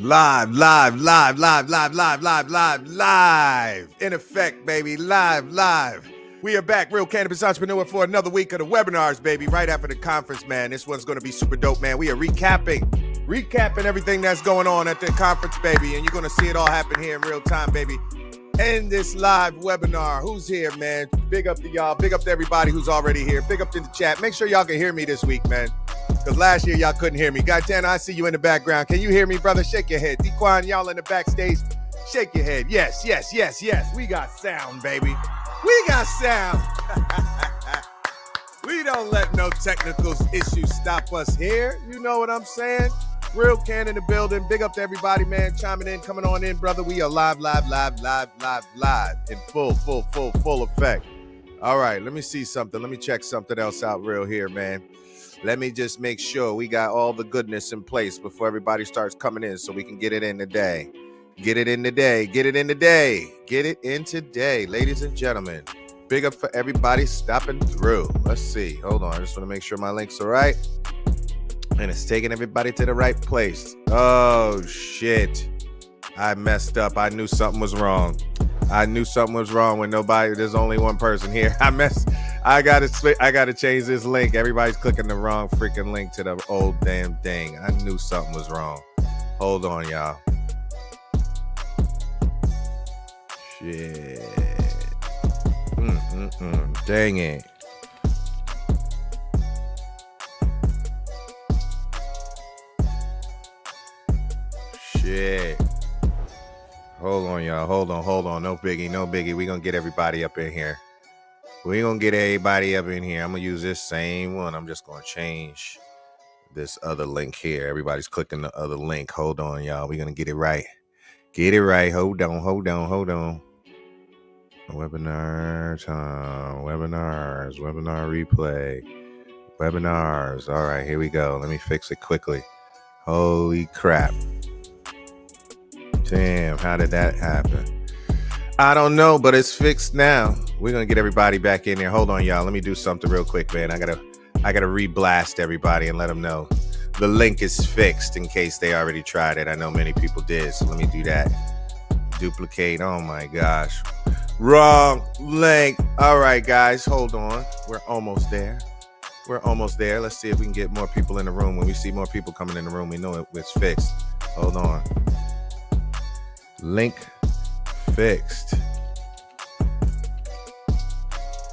Live. In effect, baby. Live. We are back, Real Cannabis Entrepreneur, for another week of the webinars, baby. Right after the conference, man. This one's going to be super dope, man. We are recapping everything that's going on at the conference, baby. And you're going to see it all happen here in real time, baby. In this live webinar. Who's here, man? Big up to y'all. Big up to everybody who's already here. Big up to the chat. Make sure y'all can hear me this week, man. Because last year, y'all couldn't hear me. Gaetano, I see you in the background. Can you hear me, brother? Shake your head. Dequan, y'all in the backstage. Shake your head. Yes. We got sound, baby. We got sound. We don't let no technical issues stop us here. You know what I'm saying? Real Canna in the building. Big up to everybody, man. Chiming in, coming on in, brother. We are live in full effect. All right, let me see something. Let me check something else out real here, man. Let me just make sure we got all the goodness in place before everybody starts coming in so we can get it in today. Get it in today, ladies and gentlemen. Big up for everybody stopping through. Let's see. Hold on. I just want to make sure my link's all right. And it's taking everybody to the right place. Oh, shit. I messed up. I knew something was wrong. When there's only one person here. I gotta change this link. Everybody's clicking the wrong freaking link to the old damn thing. I knew something was wrong. Hold on, y'all. Shit. Dang it. Shit. Hold on, y'all. Hold on. No biggie. We gonna get everybody up in here. I'm gonna use this same one. I'm just gonna change this other link here. Everybody's clicking the other link. Hold on, y'all. We're gonna get it right. Hold on. Webinar time. Webinar replay. Webinars. All right, here we go. Let me fix it quickly. Holy crap. Damn, how did that happen? I don't know, but it's fixed now. We're gonna get everybody back in there. Hold on, y'all. Let me do something real quick, man. I gotta re-blast everybody and let them know the link is fixed in case they already tried it. I know many people did, so let me do that. Duplicate. Oh my gosh. Wrong link. All right, guys, hold on. We're almost there. Let's see if we can get more people in the room. When we see more people coming in the room, we know it's fixed. Hold on. Link fixed.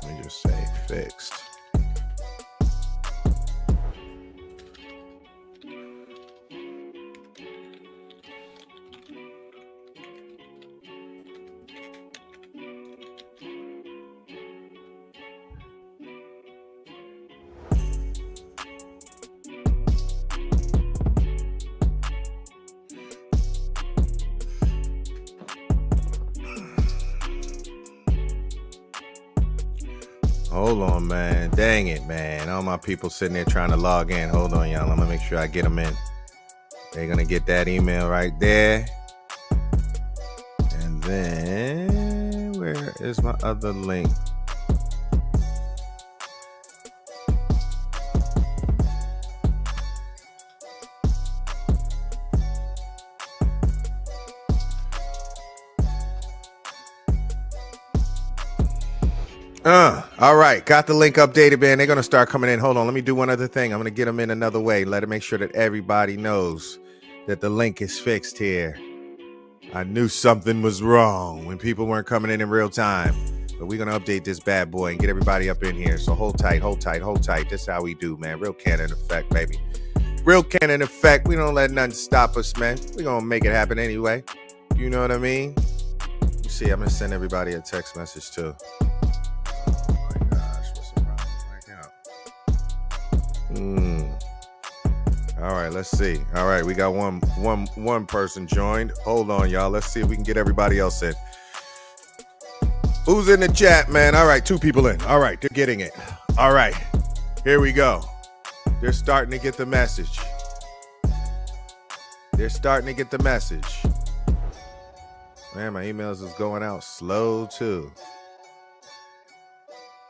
Let me just say fixed. Hold on, man. Dang it, man. All my people sitting there trying to log in. Hold on, y'all. I'm going to make sure I get them in. They're going to get that email right there. And then, where is my other link? All right, got the link updated, man. They're gonna start coming in. Hold on, let me do one other thing. I'm gonna get them in another way. Let it make sure that everybody knows that the link is fixed here. I knew something was wrong when people weren't coming in real time, but we're gonna update this bad boy and get everybody up in here. So hold tight. This is how we do, man. Real Canna in effect, baby. Real Canna in effect. We don't let nothing stop us, man. We're gonna make it happen anyway. You know what I mean? You see, I'm gonna send everybody a text message too. All right, let's see. All right, we got one person joined. Hold on, y'all. Let's see if we can get everybody else in. Who's in the chat, man? All right, 2 people in. All right, they're getting it. All right, here we go. They're starting to get the message. Man, my emails is going out slow too.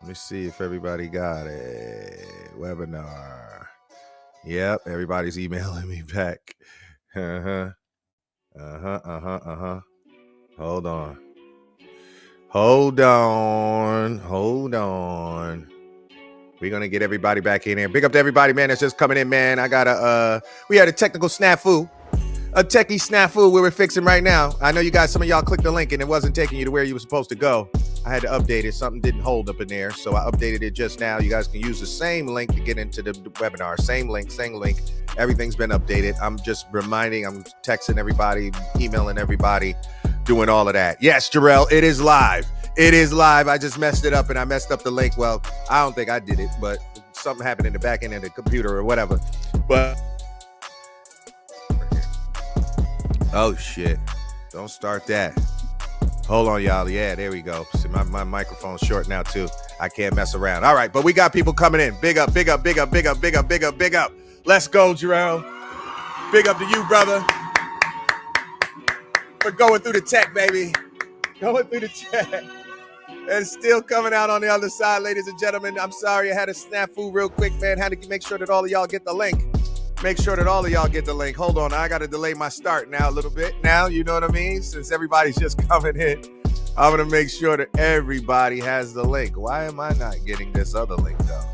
Let me see if everybody got it. Webinar. Yep, everybody's emailing me back. Hold on. Hold on. We're gonna get everybody back in here. Big up to everybody, man, that's just coming in, man. We had a technical snafu. A techie snafu we were fixing right now. I know you guys, some of y'all clicked the link and it wasn't taking you to where you were supposed to go. I had to update it. Something didn't hold up in there. So I updated it just now. You guys can use the same link to get into the webinar. Same link. Everything's been updated. I'm just reminding, I'm texting everybody, emailing everybody, doing all of that. Yes, Jarrell, it is live. It is live. I just messed it up and I messed up the link. Well, I don't think I did it, but something happened in the back end of the computer or whatever. But oh shit, don't start that. Hold on, y'all. Yeah, there we go. See, my microphone's short now too. I can't mess around. All right, but we got people coming in. Big up. Let's go, Jarrell. Big up to you, brother, for going through the tech, baby. Going through the tech. And still coming out on the other side, ladies and gentlemen. I'm sorry, I had a snafu real quick, man. Had to make sure that all of y'all get the link. Hold on, I got to delay my start now a little bit. Now, you know what I mean? Since everybody's just coming in, I'm going to make sure that everybody has the link. Why am I not getting this other link, though?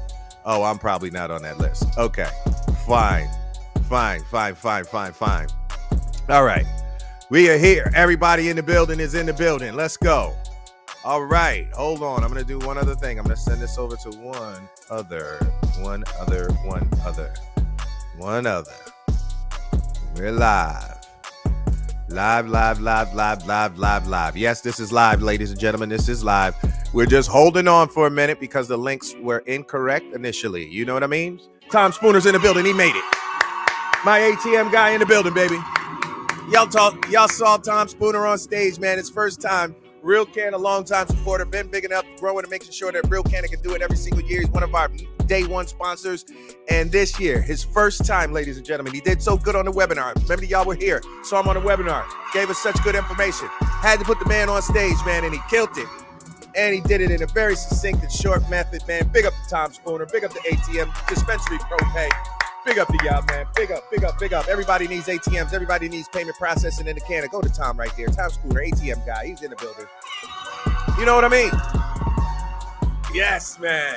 Oh, I'm probably not on that list. Okay, fine. All right, we are here. Everybody in the building is in the building. Let's go. All right, hold on. I'm going to do one other thing. I'm going to send this over to one other. We're live. Live. Yes, this is live, ladies and gentlemen. This is live. We're just holding on for a minute because the links were incorrect initially. You know what I mean? Tom Spooner's in the building. He made it. My ATM guy in the building, baby. Y'all saw Tom Spooner on stage, man. It's first time. Real Canna, long-time supporter, been big enough, growing and making sure that Real Canna can do it every single year. He's one of our day one sponsors. And this year, his first time, ladies and gentlemen, he did so good on the webinar. Remember, y'all were here, saw him on the webinar, gave us such good information. Had to put the man on stage, man, and he killed it. And he did it in a very succinct and short method, man. Big up to Tom Spooner, big up to ATM, Dispensary Pro Pay. Big up to y'all, man. Big up. Everybody needs ATMs. Everybody needs payment processing in the Canna. Go to Tom right there. Tom Spooner, ATM guy. He's in the building. You know what I mean? Yes, man.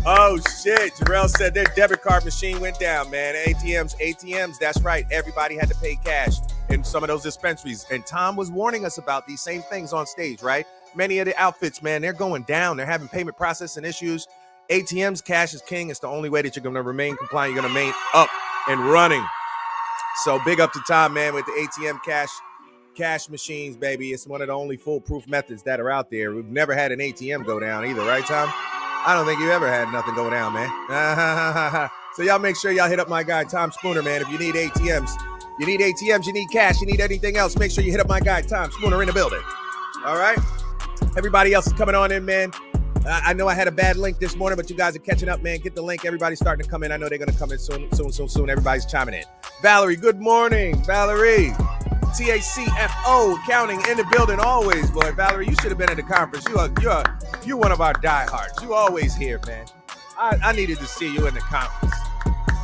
Oh, shit. Jarrell said their debit card machine went down, man. ATMs. That's right. Everybody had to pay cash in some of those dispensaries. And Tom was warning us about these same things on stage, right? Many of the outfits, man, they're going down. They're having payment processing issues. ATMs, cash is king. It's the only way that you're going to remain compliant. You're going to remain up and running. So big up to Tom, man, with the ATM cash machines, baby. It's one of the only foolproof methods that are out there. We've never had an ATM go down either, right, Tom? I don't think you ever had nothing go down, man. So y'all make sure y'all hit up my guy, Tom Spooner, man. If you need ATMs, you need cash, you need anything else, make sure you hit up my guy, Tom Spooner, in the building. All right? Everybody else is coming on in, man. I know I had a bad link this morning, but you guys are catching up, man. Get the link. Everybody's starting to come in. I know they're going to come in soon. Everybody's chiming in. Valerie, good morning. Valerie. TACFO, counting in the building always, boy. Valerie, you should have been at the conference. You're one of our diehards. You always here, man. I needed to see you in the conference.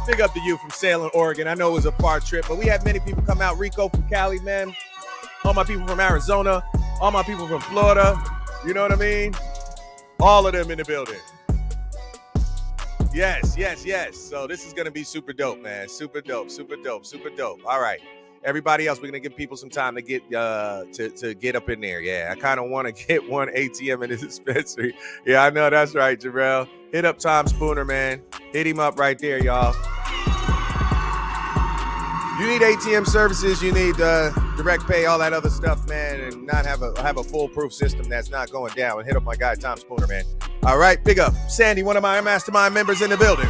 Big up to you from Salem, Oregon. I know it was a far trip, but we had many people come out. Rico from Cali, man. All my people from Arizona. All my people from Florida. You know what I mean? All of them in the building. Yes. So this is going to be super dope, man. Super dope. All right. Everybody else, we're going to give people some time to get to get up in there. Yeah, I kind of want to get one ATM in the dispensary. Yeah, I know. That's right, Jarrell. Hit up Tom Spooner, man. Hit him up right there, y'all. You need ATM services, you need direct pay, all that other stuff, man, and not have a foolproof system that's not going down. And hit up my guy, Tom Spooner, man. All right, big up. Sandy, one of my mastermind members in the building.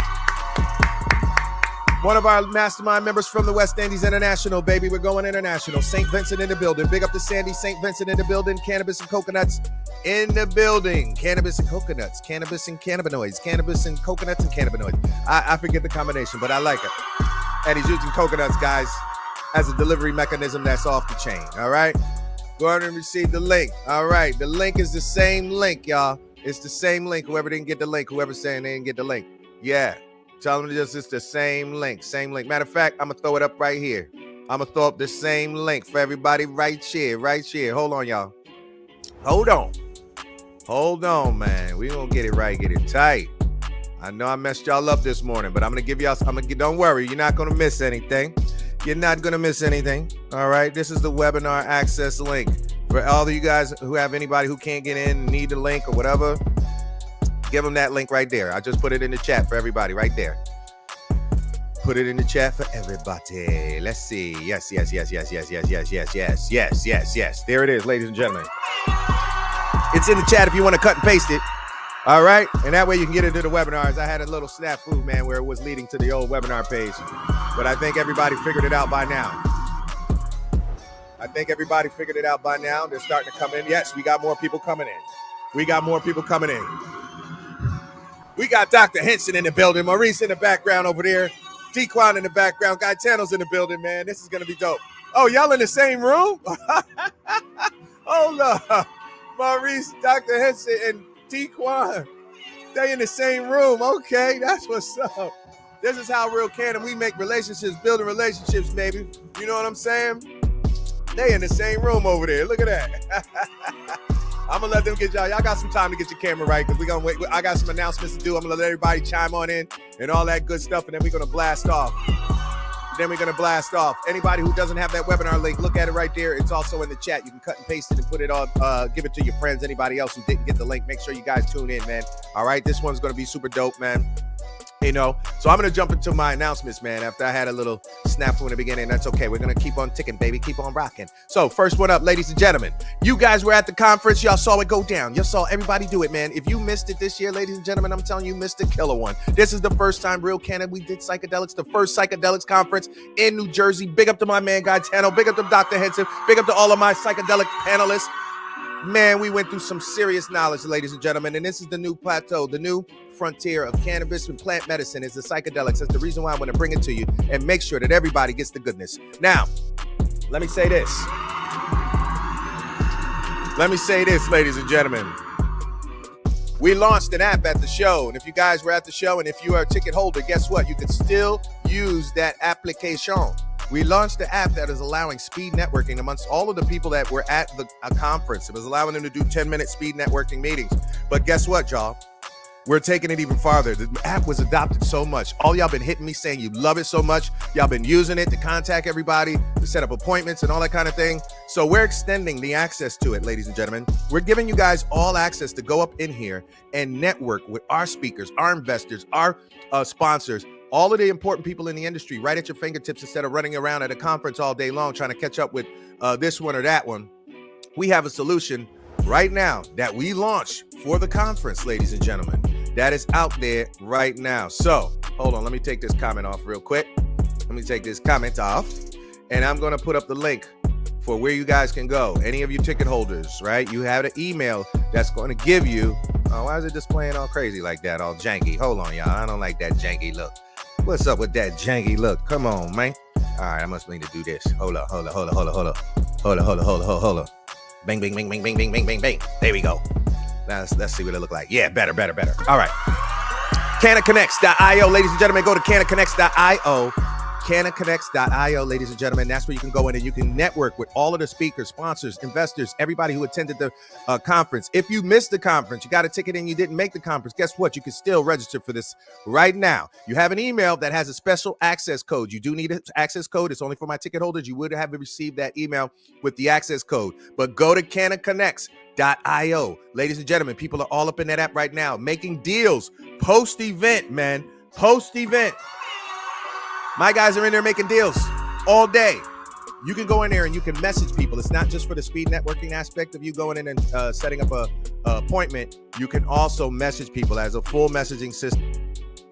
One of our mastermind members from the West Indies International, baby. We're going international. St. Vincent in the building. Big up to Sandy. St. Vincent in the building. Cannabis and coconuts in the building. Cannabis and coconuts. Cannabis and cannabinoids. Cannabis and coconuts and cannabinoids. I forget the combination, but I like it. And he's using coconuts, guys, as a delivery mechanism that's off the chain. All right? Go ahead and receive the link. All right. The link is the same link, y'all. It's the same link. Whoever didn't get the link, whoever's saying they didn't get the link. Yeah. Tell them it's the same link. Matter of fact, I'm going to throw it up right here. I'm going to throw up the same link for everybody right here. Hold on, y'all. Hold on, man. We going to get it right, get it tight. I know I messed y'all up this morning, but I'm going to give y'all, don't worry, you're not going to miss anything. You're not going to miss anything. All right. This is the webinar access link for all of you guys who have anybody who can't get in, need the link or whatever. Give them that link right there. I just put it in the chat for everybody right there. Put it in the chat for everybody. Let's see. Yes. There it is, ladies and gentlemen. It's in the chat if you want to cut and paste it. All right. And that way you can get into the webinars. I had a little snafu, man, where it was leading to the old webinar page. But I think everybody figured it out by now. They're starting to come in. Yes, we got more people coming in. We got Dr. Hinson in the building. Maurice in the background over there. Dequan in the background. Gaetano's in the building, man. This is going to be dope. Oh, y'all in the same room? Hold up. Maurice, Dr. Hinson, and Dequan. They in the same room. Okay, that's what's up. This is how Real Canna, we make relationships, building relationships, baby. You know what I'm saying? They in the same room over there. Look at that. I'm going to let them get y'all. Y'all got some time to get your camera right because we're going to wait. I got some announcements to do. I'm going to let everybody chime on in and all that good stuff, and then we're going to blast off. Anybody who doesn't have that webinar link, look at it right there. It's also in the chat. You can cut and paste it and put it on, give it to your friends. Anybody else who didn't get the link, make sure you guys tune in, man. All right, this one's going to be super dope, man. You know, so I'm going to jump into my announcements, man, after I had a little snafu in the beginning. That's okay. We're going to keep on ticking, baby. Keep on rocking. So first one up, ladies and gentlemen, you guys were at the conference. Y'all saw it go down. You saw everybody do it, man. If you missed it this year, ladies and gentlemen, I'm telling you, missed a killer one. This is the first time Real Canada, we did psychedelics, the first psychedelics conference in New Jersey. Big up to my man, Gaetano. Big up to Dr. Hinson. Big up to all of my psychedelic panelists. Man, we went through some serious knowledge, ladies and gentlemen, and this is the new plateau, the new frontier of cannabis and plant medicine is the psychedelics. That's the reason why I want to bring it to you and make sure that everybody gets the goodness. Now, let me say this, ladies and gentlemen. We launched an app at the show, and if you guys were at the show and if you are a ticket holder, guess what? You can still use that application. We launched the app that is allowing speed networking amongst all of the people that were at the conference. It was allowing them to do 10-minute speed networking meetings. But guess what, y'all? We're taking it even farther. The app was adopted so much. All y'all been hitting me saying you love it so much. Y'all been using it to contact everybody, to set up appointments and all that kind of thing. So we're extending the access to it, ladies and gentlemen. We're giving you guys all access to go up in here and network with our speakers, our investors, our sponsors, all of the important people in the industry right at your fingertips instead of running around at a conference all day long trying to catch up with this one or that one. We have a solution right now that we launched for the conference, ladies and gentlemen, that is out there right now. So hold on, let me take this comment off real quick. Let me take this comment off, and I'm going to put up the link for where you guys can go. Any of you ticket holders, right? You have an email that's going to give you, why is it displaying all crazy like that, all janky? Hold on, y'all. I don't like that janky look. What's up with that janky look? Come on, man. All right, I must need to do this. Hold up. Bang, bang, bang, bang, bang, bang, bang, bang, bang. There we go. Now let's see what it look like. Yeah, better. All right. CannaConnects.io, ladies and gentlemen. Go to CannaConnects.io. CannaConnects.io, ladies and gentlemen. That's where you can go in and you can network with all of the speakers, sponsors, investors, everybody who attended the conference. If you missed the conference, you got a ticket and you didn't make the conference, guess what? You can still register for this right now. You have an email that has a special access code. You do need an access code. It's only for my ticket holders. You would have received that email with the access code. But go to CannaConnects.io. Ladies and gentlemen, people are all up in that app right now, making deals post-event, man. Post-event. My guys are in there making deals all day. You can go in there and you can message people. It's not just for the speed networking aspect of you going in and setting up a appointment. You can also message people as a full messaging system.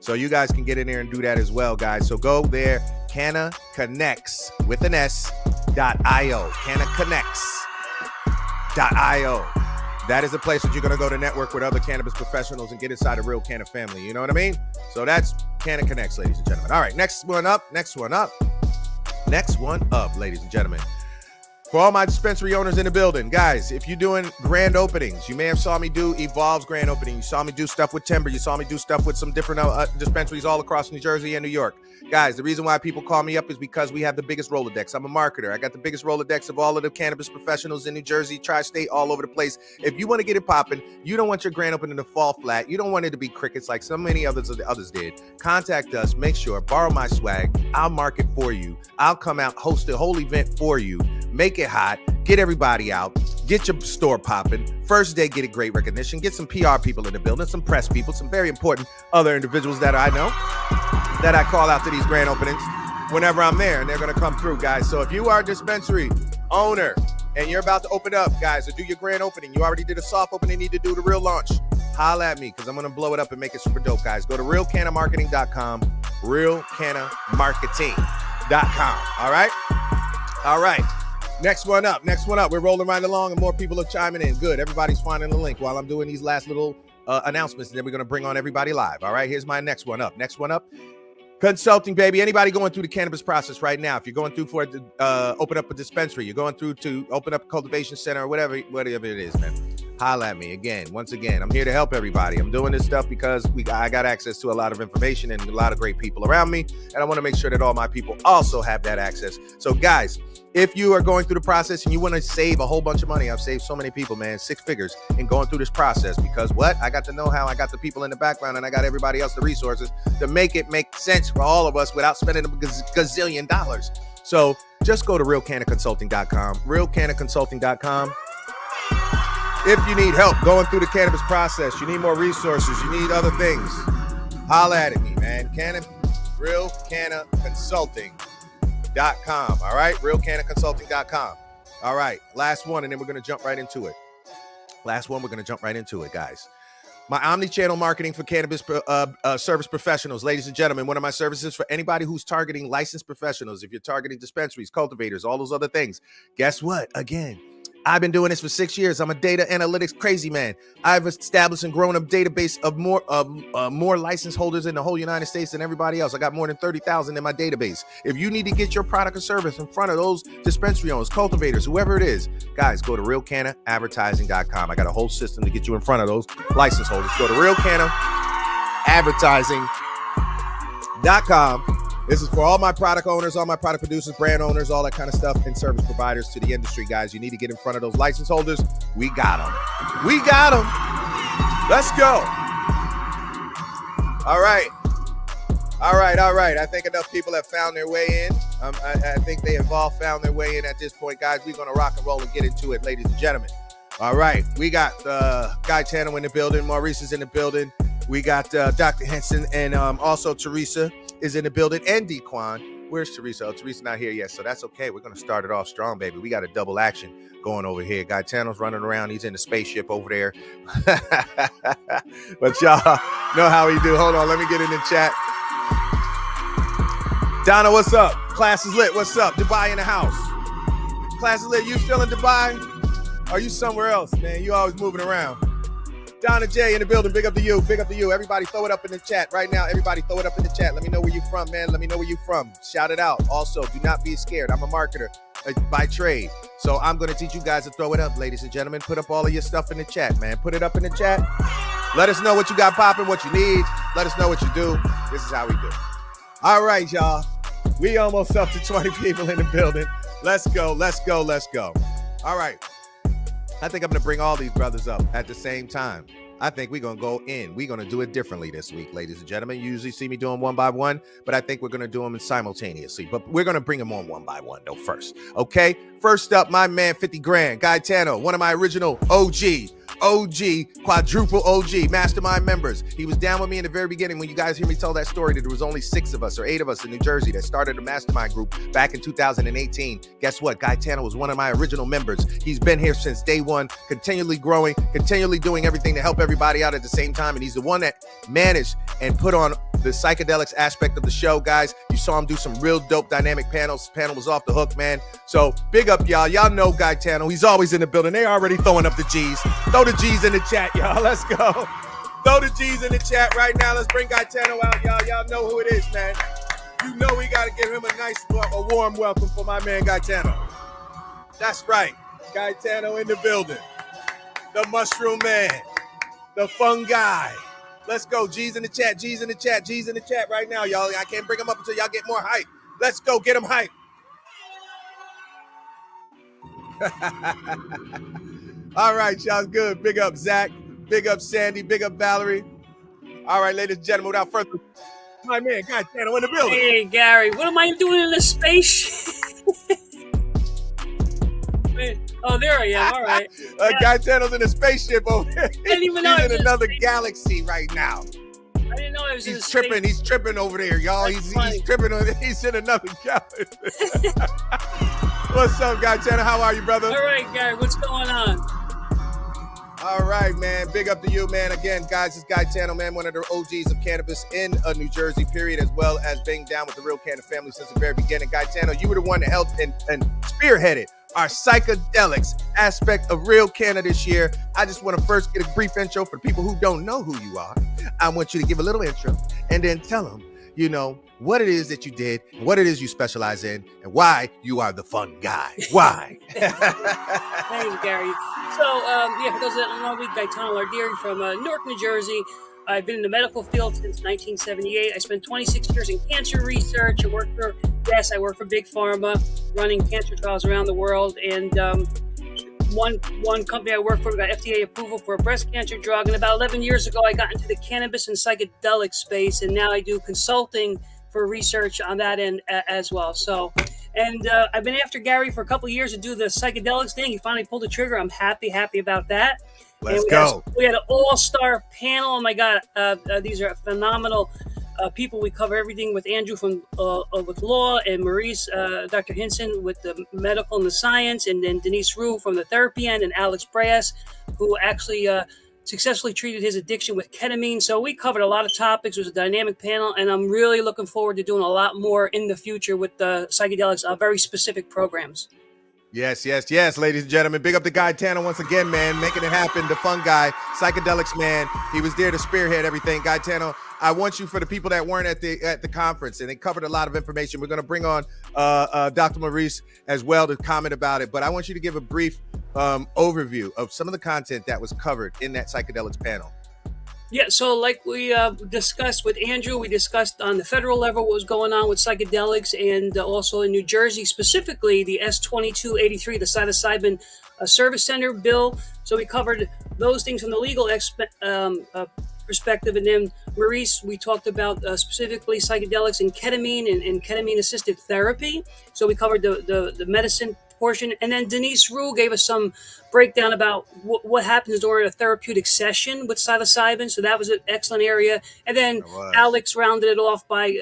So you guys can get in there and do that as well, guys. So go there, CannaConnects with an S.io. CannaConnects.io. That is the place that you're going to go to network with other cannabis professionals and get inside the Real Canna family. You know what I mean? So that's Canna Connects, ladies and gentlemen. All right, next one up, ladies and gentlemen. For all my dispensary owners in the building, guys, if you're doing grand openings, you may have saw me do Evolve's grand opening. You saw me do stuff with Timber. You saw me do stuff with some different dispensaries all across New Jersey and New York. Guys, the reason why people call me up is because we have the biggest Rolodex. I'm a marketer. I got the biggest Rolodex of all of the cannabis professionals in New Jersey, tri-state, all over the place. If you want to get it popping, you don't want your grand opening to fall flat. You don't want it to be crickets like so many others did. Contact us. Make sure. Borrow my swag. I'll market for you. I'll come out, host a whole event for you. Make it hot. Get everybody out. Get your store popping. First day, get a great recognition. Get some PR people in the building, some press people, some very important other individuals that I know that I call out to these grand openings whenever I'm there, and they're going to come through, guys. So if you are a dispensary owner and you're about to open up, guys, or do your grand opening, you already did a soft opening, need to do the real launch, holla at me because I'm going to blow it up and make it super dope, guys. Go to realcannamarketing.com, realcannamarketing.com. All right? All right. Next one up. We're rolling right along and more people are chiming in. Good. Everybody's finding the link while I'm doing these last little announcements, and then we're going to bring on everybody live. All right, here's my next one up. Consulting, baby. Anybody going through the cannabis process right now? If you're going through for open up a dispensary, you're going through to open up a cultivation center or whatever it is, man, holla at me. Once again, I'm here to help everybody. I'm doing this stuff because I got access to a lot of information and a lot of great people around me, and I want to make sure that all my people also have that access. So, guys, if you are going through the process and you want to save a whole bunch of money, I've saved so many people, man, 6 figures in going through this process because what? I got the know-how, I got the people in the background, and I got everybody else the resources to make it make sense for all of us without spending a gazillion dollars. So just go to realcannaconsulting.com, realcannaconsulting.com. If you need help going through the cannabis process, you need more resources, you need other things, holla at me, man. realcannaconsulting.com. All right, realcannaconsulting.com. All right, last one, and then we're going to jump right into it. Guys. My omni-channel marketing for cannabis service professionals, ladies and gentlemen. One of my services for anybody who's targeting licensed professionals. If you're targeting dispensaries, cultivators, all those other things, guess what? Again, I've been doing this for 6 years. I'm a data analytics crazy man. I've established and grown a database of more license holders in the whole United States than everybody else. I got more than 30,000 in my database. If you need to get your product or service in front of those dispensary owners, cultivators, whoever it is, guys, go to realcannaadvertising.com. I got a whole system to get you in front of those license holders. Go to realcannaadvertising.com. This is for all my product owners, all my product producers, brand owners, all that kind of stuff, and service providers to the industry, guys. You need to get in front of those license holders. We got them. Let's go. All right. I think enough people have found their way in. I think they have all found their way in at this point, guys. We're going to rock and roll and get into it, ladies and gentlemen. All right. We got Gaetano in the building. Maurice is in the building. We got Dr. Hinson and also Teresa is in the building, and Dequan. Where's Teresa? Oh, Teresa's not here yet, so that's okay. We're going to start it off strong, baby. We got a double action going over here. Gaetano's running around. He's in the spaceship over there. But y'all know how he do. Hold on, let me get in the chat. Donna, what's up? Class is lit. What's up? Dubai in the house. Class is lit. You still in Dubai? Or are you somewhere else, man? You always moving around. Donna J in the building. Big up to you. Everybody throw it up in the chat right now. Everybody throw it up in the chat. Let me know where you from, man. Let me know where you from. Shout it out. Also, do not be scared. I'm a marketer by trade. So I'm going to teach you guys to throw it up, ladies and gentlemen. Put up all of your stuff in the chat, man. Put it up in the chat. Let us know what you got popping, what you need. Let us know what you do. This is how we do. All right, y'all. We almost up to 20 people in the building. Let's go. All right. I think I'm going to bring all these brothers up at the same time. I think we're going to go in. We're going to do it differently this week, ladies and gentlemen. You usually see me doing one by one, but I think we're going to do them simultaneously. But we're going to bring them on one by one, though, first. Okay? First up, my man, 50 grand, Gaetano, one of my original OG, quadruple OG, mastermind members. He was down with me in the very beginning when you guys hear me tell that story that there was only 6 of us or 8 of us in New Jersey that started a mastermind group back in 2018. Guess what? Gaetano was one of my original members. He's been here since day one, continually growing, continually doing everything to help everybody out at the same time. And he's the one that managed and put on the psychedelics aspect of the show, guys. You saw him do some real dope dynamic panels. Panel was off the hook, man. So big up, y'all. Y'all know Gaetano. He's always in the building. They already throwing up the G's. Throw the G's in the chat, y'all. Let's go. Throw the G's in the chat right now. Let's bring Gaetano out, y'all. Y'all know who it is, man. You know we got to give him a nice, a warm welcome for my man Gaetano. That's right. Gaetano in the building. The mushroom man. The fungi. Let's go. G's in the chat. G's in the chat. G's in the chat right now, y'all. I can't bring them up until y'all get more hype. Let's go. Get them hype. All right, y'all. Good. Big up, Zach. Big up, Sandy. Big up, Valerie. All right, ladies and gentlemen, without further ado, my man, Gaetano in the building. Hey, Gary. What am I doing in the space? Oh, there I am. All right. Gaetano's in a spaceship over there. I didn't even know He's in another galaxy right now. I didn't know I was in He's tripping. space. He's tripping over there, y'all. He's tripping. He's in another galaxy. What's up, Gaetano? How are you, brother? All right, Gary. What's going on? All right, man. Big up to you, man. Again, guys, it's Gaetano, man, one of the OGs of cannabis in New Jersey, period, as well as being down with the Real Cannabis family since the very beginning. Gaetano, you were the one that helped and spearheaded our psychedelics aspect of Real Canna this year. I just want to first get a brief intro for people who don't know who you are. I want you to give a little intro and then tell them, you know, what it is that you did, what it is you specialize in, and why you are the fun guy. Why? Thanks, Gary. So, for those that don't know me, Gaetano Lardieri from Newark, New Jersey. I've been in the medical field since 1978. I spent 26 years in cancer research. I work for Big Pharma, running cancer trials around the world. And one company I work for got FDA approval for a breast cancer drug. And about 11 years ago, I got into the cannabis and psychedelic space. And now I do consulting for research on that end as well. So, and I've been after Gary for a couple of years to do the psychedelics thing. He finally pulled the trigger. I'm happy about that. Let's go. We had an all-star panel. Oh my God, these are phenomenal people. We cover everything with Andrew from with law, and Maurice, Dr. Hinson with the medical and the science, and then Denise Rue from the therapy end, and Alex Brass, who actually successfully treated his addiction with ketamine. So we covered a lot of topics. It was a dynamic panel, and I'm really looking forward to doing a lot more in the future with the psychedelics, very specific programs. Yes, ladies and gentlemen. Big up to Gaetano once again, man, making it happen. The fun guy, psychedelics, man. He was there to spearhead everything. Gaetano, I want you, for the people that weren't at the conference, and they covered a lot of information. We're going to bring on Dr. Maurice as well to comment about it. But I want you to give a brief overview of some of the content that was covered in that psychedelics panel. Yeah, so like we discussed with Andrew, we discussed on the federal level what was going on with psychedelics, and also in New Jersey, specifically the S-2283, the psilocybin service center bill. So we covered those things from the legal perspective. And then Maurice, we talked about specifically psychedelics and ketamine and ketamine-assisted therapy. So we covered the medicine portion. And then Denise Rue gave us some breakdown about what happens during a therapeutic session with psilocybin. So that was an excellent area. And then Alex rounded it off by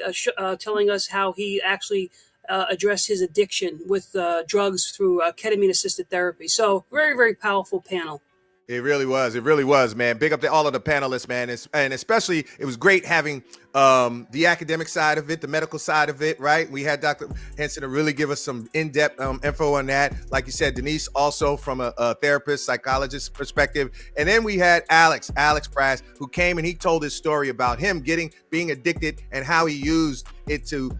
telling us how he actually addressed his addiction with drugs through ketamine-assisted therapy. So very, very powerful panel. It really was, man. Big up to all of the panelists, man. And especially, it was great having the academic side of it, the medical side of it, right? We had Dr. Hinson to really give us some in-depth info on that. Like you said, Denise also from a therapist, psychologist perspective. And then we had Alex Brass, who came and he told his story about him being addicted and how he used it to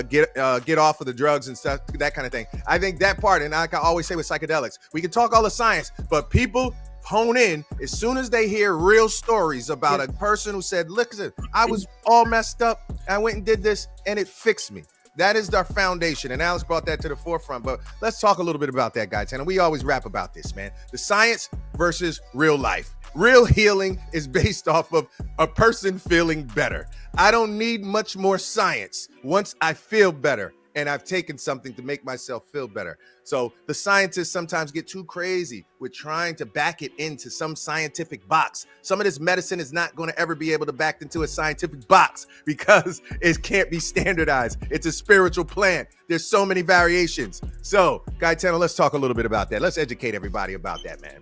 get off of the drugs and stuff, that kind of thing. I think that part, and like I always say with psychedelics, we can talk all the science, but people hone in as soon as they hear real stories about a person who said, listen, I was all messed up. I went and did this and it fixed me. That is our foundation. And Alex brought that to the forefront. But let's talk a little bit about that, guys. And we always rap about this, man. The science versus real life. Real healing is based off of a person feeling better. I don't need much more science once I feel better and I've taken something to make myself feel better. So the scientists sometimes get too crazy with trying to back it into some scientific box. Some of this medicine is not going to ever be able to back into a scientific box because it can't be standardized. It's a spiritual plant. There's so many variations. So, Gaetano, let's talk a little bit about that. Let's educate everybody about that, man.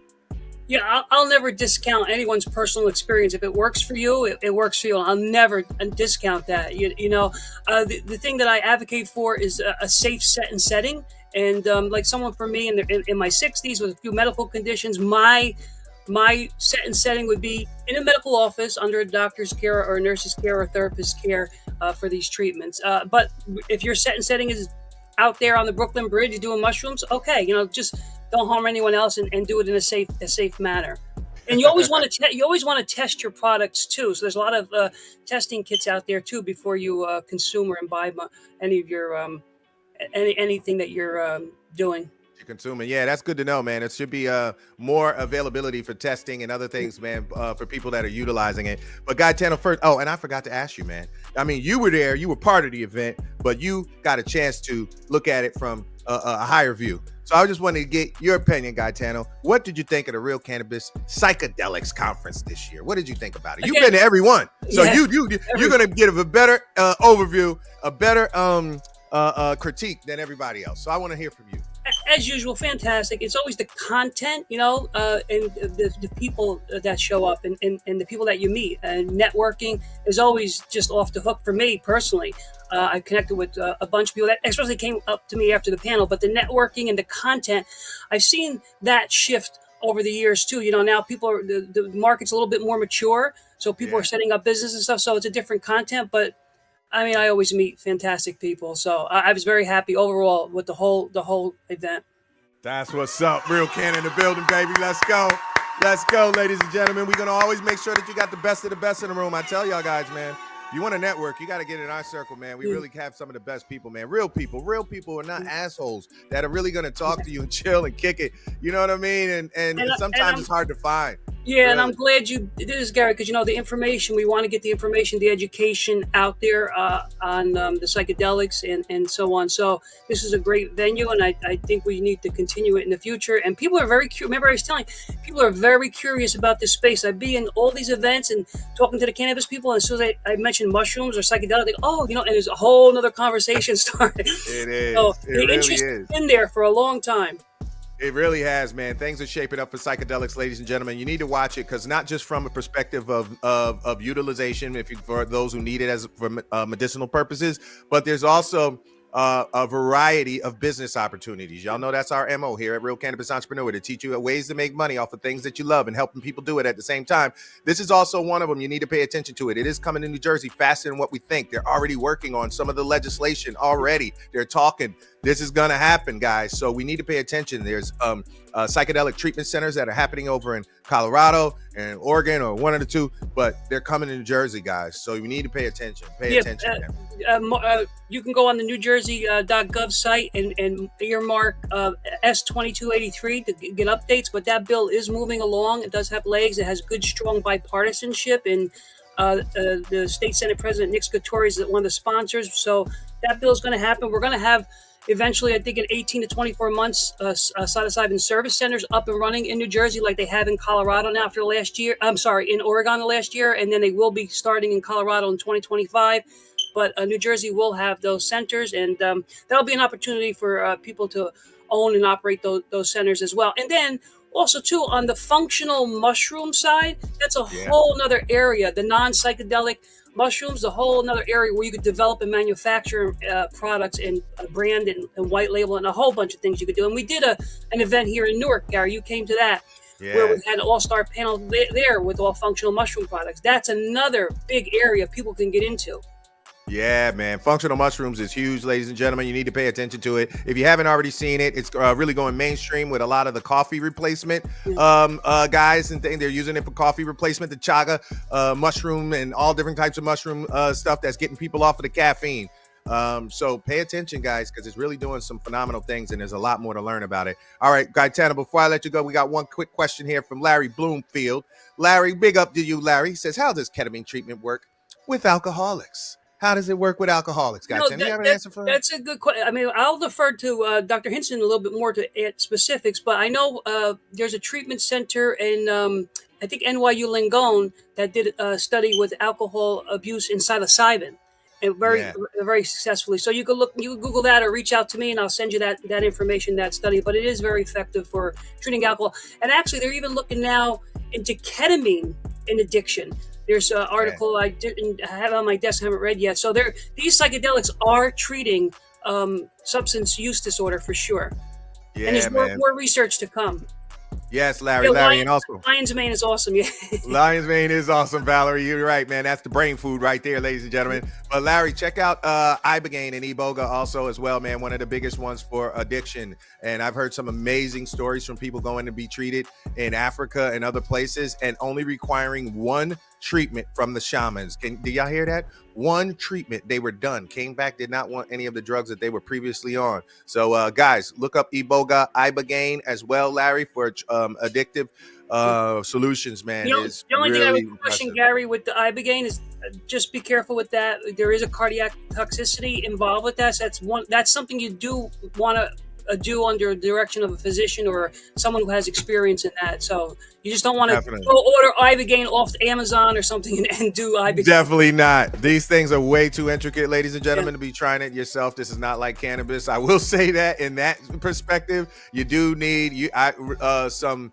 Yeah, I'll never discount anyone's personal experience. If it works for you, it works for you. I'll never discount that. The thing that I advocate for is a safe setting. And like someone for me in my 60s with a few medical conditions, my setting would be in a medical office under a doctor's care or a nurse's care or a therapist's care for these treatments. But if your setting is out there on the Brooklyn Bridge doing mushrooms, okay, just don't harm anyone else and do it in a safe manner. And you always want to test your products too. So there's a lot of testing kits out there too before you consume or imbibe any of your anything that you're doing. You're consuming. Yeah, that's good to know, man. It should be more availability for testing and other things, man, for people that are utilizing it. But Gaetano, first, oh, and I forgot to ask you, man. I mean, you were there, you were part of the event, but you got a chance to look at it from a higher view. So I just wanted to get your opinion, Gaetano. What did you think of the Real Cannabis Psychedelics Conference this year? What did you think about it? You've been to every one, so yeah, you're going to give a better overview, a better critique than everybody else. So I want to hear from you. As usual, fantastic. It's always the content, and the people that show up and the people that you meet. And networking is always just off the hook for me personally. I connected with a bunch of people that especially came up to me after the panel. But the networking and the content, I've seen that shift over the years too. Now people are the market's a little bit more mature, so people are setting up business and stuff. So it's a different content, but I mean, I always meet fantastic people, so I was very happy overall with the whole event. That's what's up. Real Canna in the building, baby. Let's go, ladies and gentlemen. We're gonna always make sure that you got the best of the best in the room. I tell y'all guys, man. You want to network, you got to get in our circle, man. We really have some of the best people, man. Real people are not assholes that are really going to talk to you and chill and kick it. You know what I mean? And sometimes it's hard to find. Yeah, really. And I'm glad you did this, Gary, because the information, we want to get the information, the education out there on the psychedelics and so on. So this is a great venue, and I think we need to continue it in the future. And people are very curious. Remember, I was telling people are very curious about this space. I'd be in all these events and talking to the cannabis people, and as soon as I mentioned mushrooms or psychedelic, they go, and there's a whole other conversation started. It is. So it the really interest is. In there for a long time. It really has, man. Things are shaping up for psychedelics, ladies and gentlemen. You need to watch it because not just from a perspective of utilization, for those who need it for medicinal purposes, but there's also a variety of business opportunities. Y'all know that's our MO here at Real Cannabis Entrepreneur, to teach you ways to make money off of things that you love and helping people do it at the same time. This is also one of them. You need to pay attention to it. It is coming to New Jersey faster than what we think. They're already working on some of the legislation already. They're talking. This is going to happen, guys. So we need to pay attention. There's psychedelic treatment centers that are happening over in Colorado and Oregon, or one of the two, but they're coming to New Jersey, guys. So we need to pay attention. Pay attention. You can go on the NewJersey.gov site and earmark S2283 to get updates. But that bill is moving along. It does have legs. It has good, strong bipartisanship. And the state Senate President Nick Scuttori is one of the sponsors. So that bill is going to happen. We're going to have eventually, I think in 18 to 24 months, psilocybin service centers up and running in New Jersey like they have in Colorado now after last year. I'm sorry, in Oregon the last year. And then they will be starting in Colorado in 2025. But New Jersey will have those centers, and that'll be an opportunity for people to own and operate those centers as well. And then also, too, on the functional mushroom side, that's a whole nother area. The non-psychedelic mushrooms, the whole another area where you could develop and manufacture products and brand and white label and a whole bunch of things you could do. And we did an event here in Newark, Gary. You came to that, where we had an all-star panel there with all functional mushroom products. That's another big area people can get into. Yeah, man. Functional mushrooms is huge, ladies and gentlemen. You need to pay attention to it. If you haven't already seen it, it's really going mainstream with a lot of the coffee replacement guys and things. They're using it for coffee replacement, the chaga mushroom and all different types of mushroom stuff that's getting people off of the caffeine. So pay attention, guys, because it's really doing some phenomenal things, and there's a lot more to learn about it. All right, Gaetano, before I let you go, we got one quick question here from Larry Bloomfield. Larry, big up to you, Larry. He says, how does ketamine treatment work with alcoholics? How does it work with alcoholics, guys? Do you have an answer for that? That's a good question. I mean, I'll defer to Dr. Hinson a little bit more to add specifics, but I know there's a treatment center in, I think, NYU Langone that did a study with alcohol abuse in psilocybin, and very successfully. So you can Google that or reach out to me, and I'll send you that information, that study. But it is very effective for treating alcohol. And actually, they're even looking now into ketamine in addiction. There's an article I didn't have on my desk, I haven't read yet. So these psychedelics are treating substance use disorder for sure. Yeah, and there's more research to come. Yes, Larry, Yeah, Larry, and also lion's mane is awesome. Yeah. Lion's Mane is awesome, Valerie. You're right, man. That's the brain food right there, ladies and gentlemen. But Larry, check out Ibogaine and Iboga also as well, man. One of the biggest ones for addiction. And I've heard some amazing stories from people going to be treated in Africa and other places and only requiring one treatment from the shamans. Do y'all hear that? One treatment, they were done. Came back, did not want any of the drugs that they were previously on. So, guys, look up Ibogaine as well, Larry, for addictive solutions, man. The only really thing I would caution impressive. Gary with the Ibogaine is just be careful with that. There is a cardiac toxicity involved with that. So that's something you do want to do under the direction of a physician or someone who has experience in that. So you just don't want to go order Ibogaine off Amazon or something and do Ibogaine. Definitely not. These things are way too intricate, ladies and gentlemen, to be trying it yourself. This is not like cannabis. I will say that in that perspective, you do need some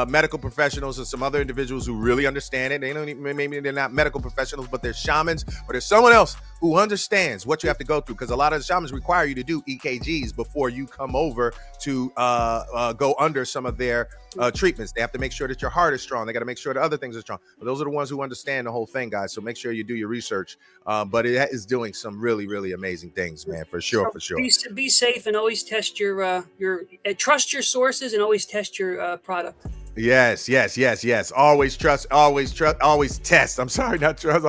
medical professionals and some other individuals who really understand it. They don't even, maybe they're not medical professionals, but they're shamans, or there's someone else who understands what you have to go through, because a lot of the shamans require you to do EKGs before you come over to go under some of their treatments. They have to make sure that your heart is strong. They got to make sure that other things are strong. But those are the ones who understand the whole thing, guys. So make sure you do your research. But it is doing some really, really amazing things, man, for sure, for sure. Be safe and always test your trust your sources and always test your product. Yes. Always trust, always test. I'm sorry, not trust,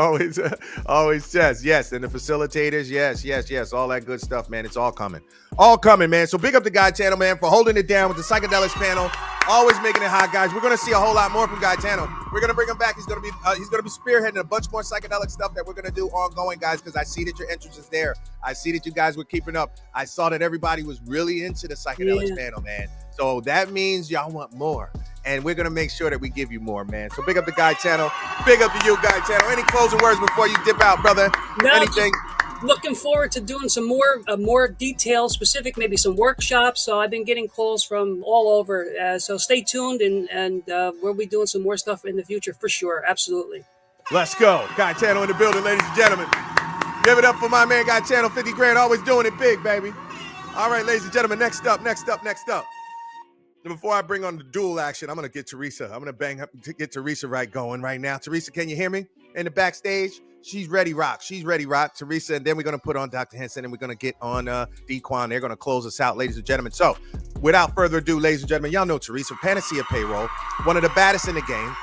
always test. Yes. And the facilitators, yes. All that good stuff, man. It's all coming, man. So big up to Gaetano, man, for holding it down with the psychedelics panel. Always making it hot, guys. We're going to see a whole lot more from Gaetano. We're going to bring him back. He's going to be spearheading a bunch more psychedelic stuff that we're going to do ongoing, guys, because I see that your interest is there. I see that you guys were keeping up. I saw that everybody was really into the psychedelics panel, man. So that means y'all want more. And we're going to make sure that we give you more, man. So big up to Gaetano. Big up to you, Gaetano. Any closing words before you dip out, brother? No, anything? Looking forward to doing some more detailed, specific, maybe some workshops. So I've been getting calls from all over. So stay tuned, and we'll be doing some more stuff in the future for sure. Absolutely. Let's go. Gaetano in the building, ladies and gentlemen. Give it up for my man Gaetano, 50 grand, always doing it big, baby. All right, ladies and gentlemen, next up. Before I bring on the dual action, I'm going to get Teresa. I'm going to get Teresa going right now. Teresa, can you hear me? In the backstage, she's ready rock, Teresa. And then we're going to put on Dr. Hinson, and we're going to get on Dequan. They're going to close us out, ladies and gentlemen. So without further ado, ladies and gentlemen, y'all know Teresa, Panacea Payroll, one of the baddest in the game.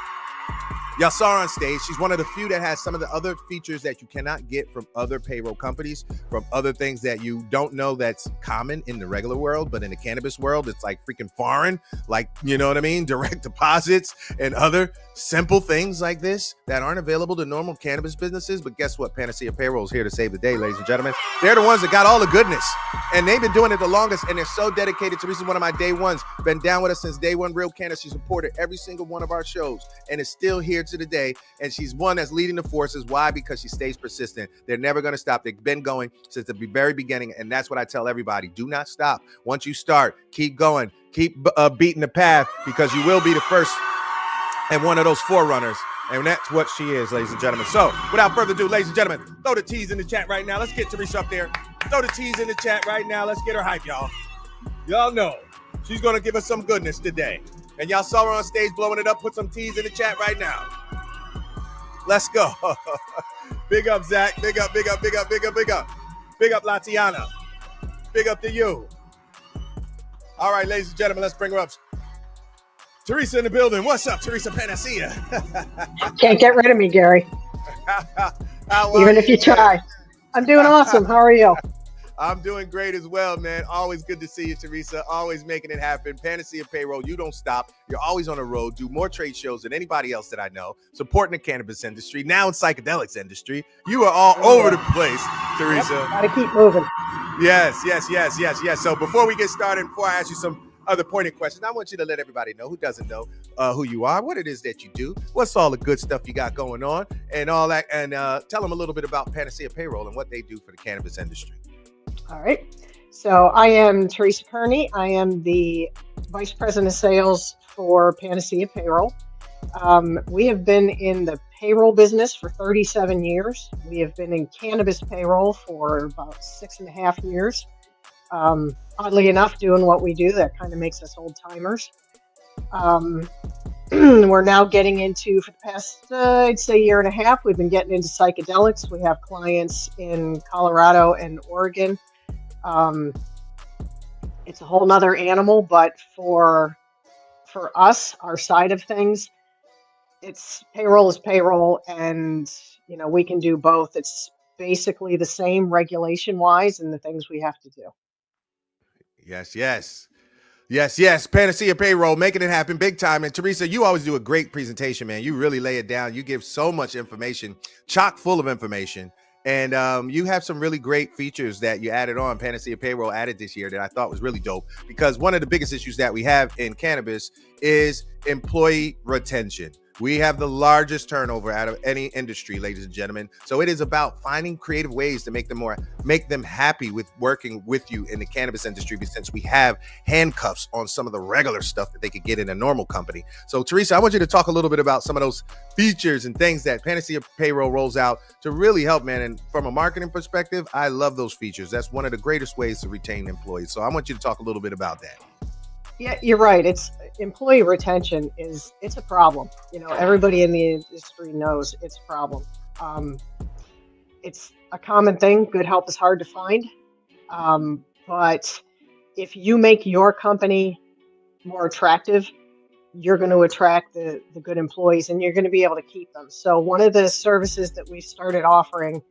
Y'all saw her on stage. She's one of the few that has some of the other features that you cannot get from other payroll companies, from other things that you don't know that's common in the regular world, but in the cannabis world, it's like freaking foreign. Like, you know what I mean? Direct deposits and other simple things like this that aren't available to normal cannabis businesses. But guess what? Panacea Payroll is here to save the day, ladies and gentlemen. They're the ones that got all the goodness, and they've been doing it the longest, and they're so dedicated. Teresa's one of my day ones, been down with us since day one. Real Canna, she supported every single one of our shows and is still here to the day. And she's one that's leading the forces. Why? Because she stays persistent. They're never going to stop. They've been going since the very beginning. And that's what I tell everybody. Do not stop. Once you start, keep going, keep beating the path, because you will be the first and one of those forerunners. And that's what she is, ladies and gentlemen. So without further ado, ladies and gentlemen, throw the T's in the chat right now. Let's get Teresa up there. Throw the T's in the chat right now. Let's get her hype, y'all. Y'all know she's going to give us some goodness today. And y'all saw her on stage blowing it up. Put some T's in the chat right now. Let's go. Big up, Zach. Big up. Big up, Latiana. Big up to you. All right, ladies and gentlemen, let's bring her up. Teresa in the building. What's up, Teresa Panacea? Can't get rid of me, Gary. Even if you try. I'm doing awesome. How are you? I'm doing great as well, man. Always good to see you, Teresa. Always making it happen. Panacea Payroll, you don't stop. You're always on the road. Do more trade shows than anybody else that I know. Supporting the cannabis industry, now in psychedelics industry. You are all over the place, Teresa. Yep, gotta keep moving. Yes. So before we get started, before I ask you some other pointed questions, I want you to let everybody know who doesn't know who you are, what it is that you do, what's all the good stuff you got going on, and all that. And tell them a little bit about Panacea Payroll and what they do for the cannabis industry. All right. So I am Teresa Kearney. I am the Vice President of Sales for Panacea Payroll. We have been in the payroll business for 37 years. We have been in cannabis payroll for about 6.5 years. Oddly enough, doing what we do, that kind of makes us old timers. We're now getting into, for the past, I'd say, year and a half, we've been getting into psychedelics. We have clients in Colorado and Oregon. It's a whole nother animal, but for us, our side of things, it's payroll is payroll, and we can do both. It's basically the same regulation wise and the things we have to do. Yes, yes. Yes, yes. Panacea Payroll, making it happen big time. And Teresa, you always do a great presentation, man. You really lay it down. You give so much information, chock full of information. And you have some really great features that you added on, Panacea Payroll added this year, that I thought was really dope. Because one of the biggest issues that we have in cannabis is employee retention. We have the largest turnover out of any industry, ladies and gentlemen. So it is about finding creative ways to make them happy with working with you in the cannabis industry, since we have handcuffs on some of the regular stuff that they could get in a normal company. So Teresa, I want you to talk a little bit about some of those features and things that Panacea Payroll rolls out to really help, man. And from a marketing perspective, I love those features. That's one of the greatest ways to retain employees. So I want you to talk a little bit about that. Yeah, you're right. It's employee retention it's a problem. Everybody in the industry knows it's a problem. It's a common thing. Good help is hard to find. But if you make your company more attractive, you're going to attract the good employees, and you're going to be able to keep them. So one of the services that we started offering,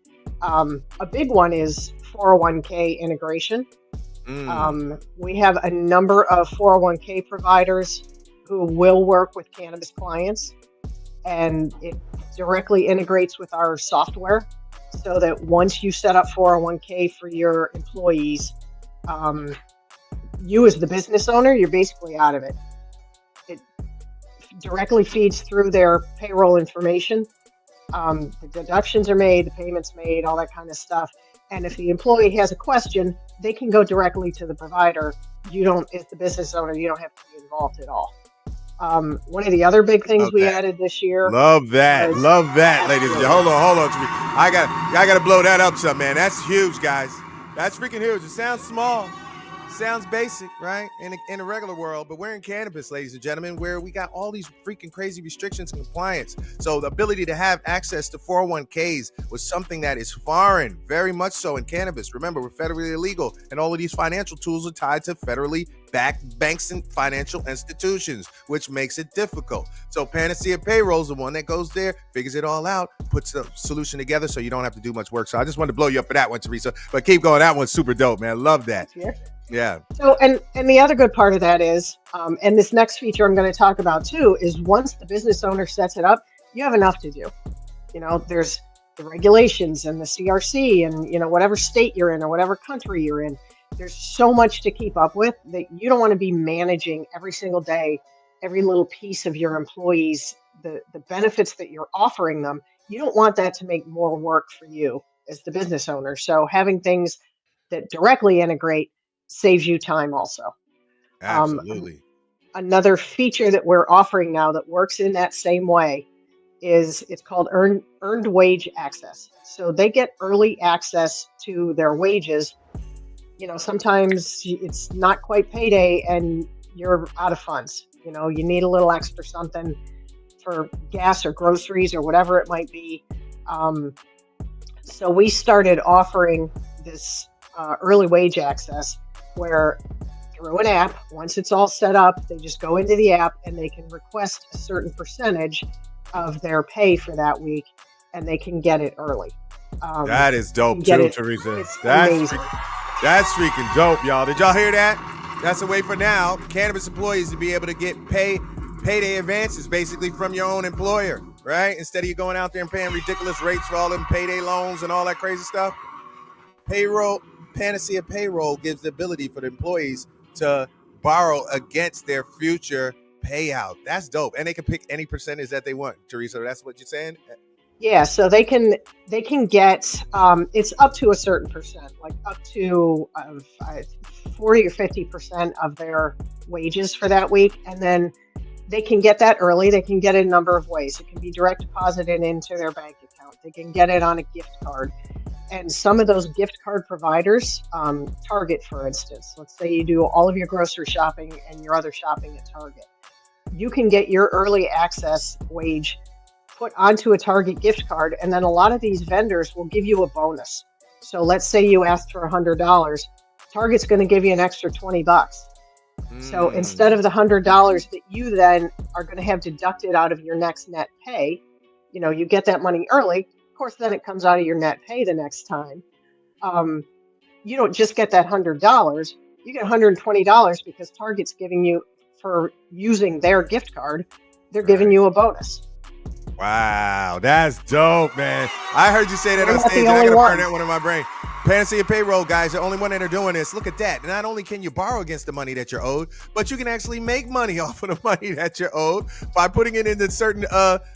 a big one, is 401k integration. We have a number of 401k providers who will work with cannabis clients, and it directly integrates with our software, so that once you set up 401k for your employees, you as the business owner, you're basically out of it. It directly feeds through their payroll information. The deductions are made, the payments made, all that kind of stuff. And if the employee has a question, they can go directly to the provider. As the business owner, you don't have to be involved at all. One of the other big things we added this year. Love that, ladies and gentlemen. Hold on, Teresa. I got to blow that up some, man. That's huge, guys. That's freaking huge. It sounds small. Sounds basic, right? In a regular world, but we're in cannabis, ladies and gentlemen, where we got all these freaking crazy restrictions and compliance. So the ability to have access to 401ks was something that is foreign, very much so in cannabis. Remember, we're federally illegal, and all of these financial tools are tied to federally backed banks and financial institutions, which makes it difficult. So Panacea Payroll is the one that goes there, figures it all out, puts the solution together so you don't have to do much work. So I just wanted to blow you up for that one, Teresa, but keep going. That one's super dope, man. Love that. Yeah. So, and the other good part of that is, and this next feature I'm going to talk about too, is once the business owner sets it up, you have enough to do. There's the regulations and the CRC and, whatever state you're in or whatever country you're in. There's so much to keep up with that you don't want to be managing every single day, every little piece of your employees, the benefits that you're offering them. You don't want that to make more work for you as the business owner. So having things that directly integrate saves you time also. Absolutely. Another feature that we're offering now that works in that same way is it's called earned wage access. So they get early access to their wages. Sometimes it's not quite payday and you're out of funds. You need a little extra something for gas or groceries or whatever it might be. So we started offering this early wage access, where through an app, once it's all set up, they just go into the app and they can request a certain percentage of their pay for that week, and they can get it early. That is dope too, Teresa. That's freaking dope, y'all. Did y'all hear that? That's a way for now cannabis employees to be able to get payday advances basically from your own employer, right? Instead of you going out there and paying ridiculous rates for all them payday loans and all that crazy stuff. Panacea Payroll gives the ability for the employees to borrow against their future payout. That's dope. And they can pick any percentage that they want. Teresa, that's what you're saying? Yeah, so they can get, it's up to a certain percent, like up to 40 or 50% of their wages for that week. And then they can get that early. They can get it a number of ways. It can be direct deposited into their bank account. They can get it on a gift card. And some of those gift card providers, Target, for instance, let's say you do all of your grocery shopping and your other shopping at Target. you can get your early access wage put onto a Target gift card, and then a lot of these vendors will give you a bonus. So let's say you asked for $100, Target's going to give you an extra $20. So instead of the $100 that you then are going to have deducted out of your next net pay, you get that money early. Of course, then it comes out of your net pay the next time. You don't just get that $100, you get $120 because Target's giving you, for using their gift card, they're giving you a bonus. Wow, that's dope, man. I heard you say that We're on not stage. the And I only gotta burn ones. that one in my brain. Panacea Payroll, guys, the only one that are doing this. Look at that. Not only can you borrow against the money that you're owed, but you can actually make money off of the money that you're owed by putting it into certain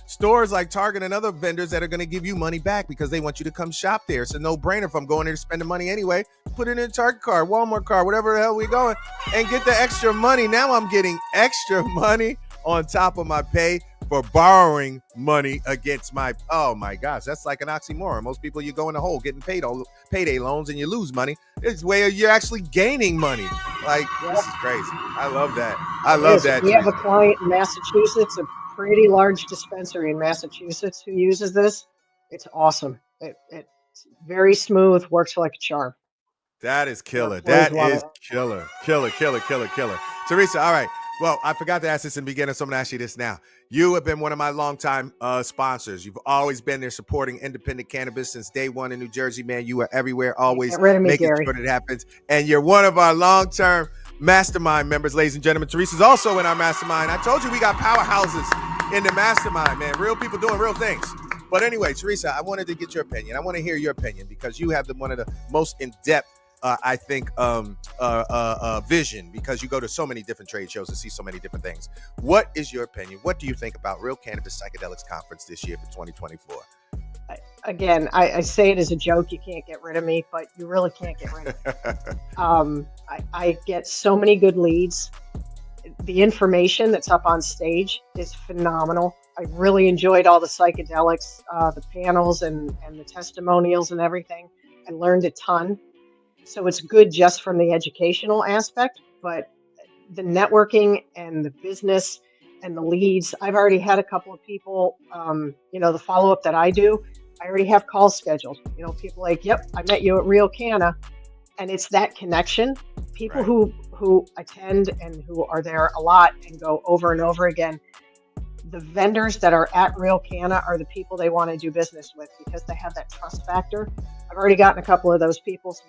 stores like Target and other vendors that are going to give you money back because they want you to come shop there. It's a no-brainer. If I'm going there to spend the money anyway, put it in a Target card, Walmart card, whatever the hell we're going, and get the extra money. Now I'm getting extra money on top of my pay for borrowing money against my, oh my gosh, that's like an oxymoron. Most people, you go in the hole getting paid on payday loans and you lose money. It's where you're actually gaining money. Like, this is crazy. I love that. I love that. We have a client in Massachusetts, a pretty large dispensary in Massachusetts who uses this. It's awesome. It's very smooth, works like a charm. That is killer. Employees That love is it. killer. Killer. Teresa, all right. Well, I forgot to ask this in the beginning, so I'm going to ask you this now. You have been one of my longtime sponsors. You've always been there supporting independent cannabis since day one in New Jersey, man. You are everywhere, always Get rid of me, making Gary. sure that it happens. And you're one of our long-term mastermind members, ladies and gentlemen. Teresa's also in our mastermind. I told you we got powerhouses in the mastermind, man. Real people doing real things. But anyway, Teresa, I wanted to get your opinion. I want to hear your opinion because you have one of the most in-depth I think vision, because you go to so many different trade shows and see so many different things. What is your opinion? What do you think about Real Cannabis Psychedelics Conference this year for 2024? Again, I say it as a joke. You can't get rid of me, but you really can't get rid of me. I get so many good leads. The information that's up on stage is phenomenal. I really enjoyed all the psychedelics, the panels and the testimonials and everything. I learned a ton. So it's good just from the educational aspect, but the networking and the business and the leads, I've already had a couple of people, the follow-up that I do, I already have calls scheduled. People like, yep, I met you at Real Canna. And it's that connection. People who attend and who are there a lot and go over and over again. The vendors that are at Real Canna are the people they want to do business with because they have that trust factor. I've already gotten a couple of those people. So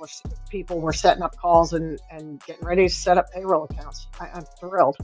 people were setting up calls and getting ready to set up payroll accounts. I'm thrilled.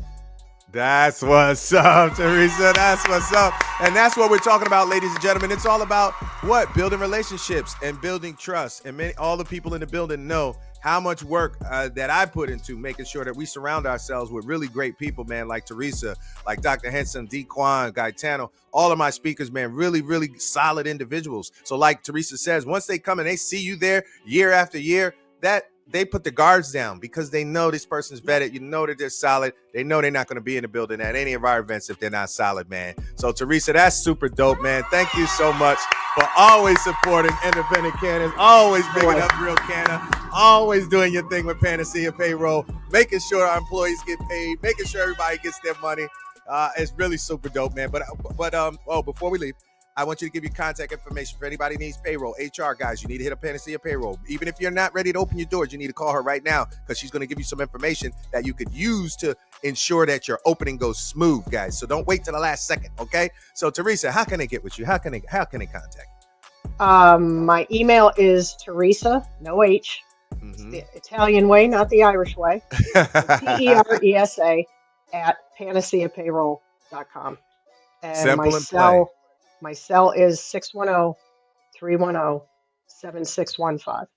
That's what's up, Teresa. That's what's up. And that's what we're talking about, ladies and gentlemen. It's all about what? Building relationships and building trust. And all the people in the building know how much work that I put into making sure that we surround ourselves with really great people, man, like Teresa, like Dr. Hinson, D. Quan, Gaetano, all of my speakers, man, really, really solid individuals. So like Teresa says, once they come and they see you there year after year, that they put the guards down because they know this person's vetted. You know that they're solid. They know they're not going to be in the building at any of our events if they're not solid, man. So Teresa, that's super dope, man. Thank you so much for always supporting independent cannabis, always bigging up Real Canna, always doing your thing with Panacea Payroll, making sure our employees get paid, making sure everybody gets their money. It's really super dope, man. But before we leave, I want you to give your contact information for anybody who needs payroll. HR guys, you need to hit up Panacea Payroll. Even if you're not ready to open your doors, you need to call her right now because she's going to give you some information that you could use to ensure that your opening goes smooth, guys. So don't wait till the last second, okay? So Teresa, how can they get with you? How can they contact you? My email is Teresa, no H. It's the Italian way, not the Irish way. Teresa at panaceapayroll.com. And Simple and plain. My cell is 610-310-7615.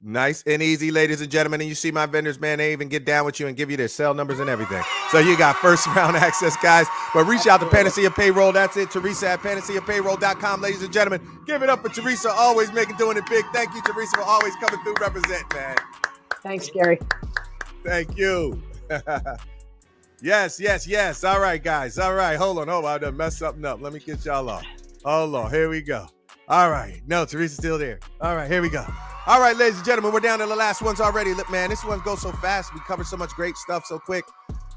Nice and easy, ladies and gentlemen. And you see my vendors, man, they even get down with you and give you their cell numbers and everything. So you got first round access, guys. But reach out to Panacea Payroll. That's it. Teresa at panaceapayroll.com, ladies and gentlemen. Give it up for Teresa, always doing it big. Thank you, Teresa, for always coming through, represent, man. Thanks, Gary. Thank you. Yes. All right, guys. All right. Hold on. I done messed something up. Let me get y'all off. Hold on. Here we go. All right. No, Teresa's still there. All right. Here we go. All right, ladies and gentlemen, we're down to the last ones already. Look, man, this one goes so fast. We covered so much great stuff so quick.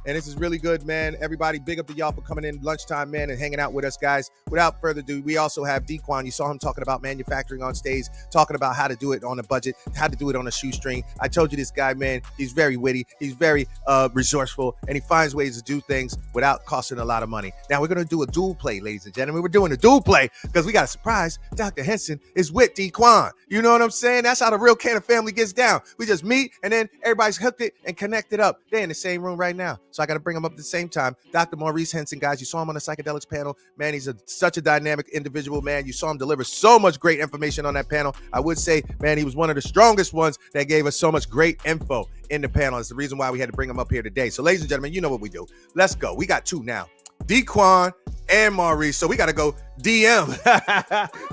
And this is really good, man. Everybody, big up to y'all for coming in lunchtime, man, and hanging out with us, guys. Without further ado, we also have Dequan. You saw him talking about manufacturing on stage, talking about how to do it on a budget, how to do it on a shoestring. I told you this guy, man, he's very witty, he's very resourceful, and he finds ways to do things without costing a lot of money. Now, we're going to do a dual play, ladies and gentlemen. We're doing a dual play because we got a surprise. Dr. Hinson is with Dequan. You know what I'm saying? That's how the Real Canna family gets down. We just meet, and then everybody's hooked it and connected up. They're in the same room right now. So I got to bring them up at the same time. Dr. Maurice Hinson, guys, you saw him on the psychedelics panel. Man, he's such a dynamic individual, man. You saw him deliver so much great information on that panel. I would say, man, he was one of the strongest ones that gave us so much great info in the panel. It's the reason why we had to bring him up here today. So, ladies and gentlemen, you know what we do. Let's go. We got two now. Dequan and Maurice. So we got to go DM.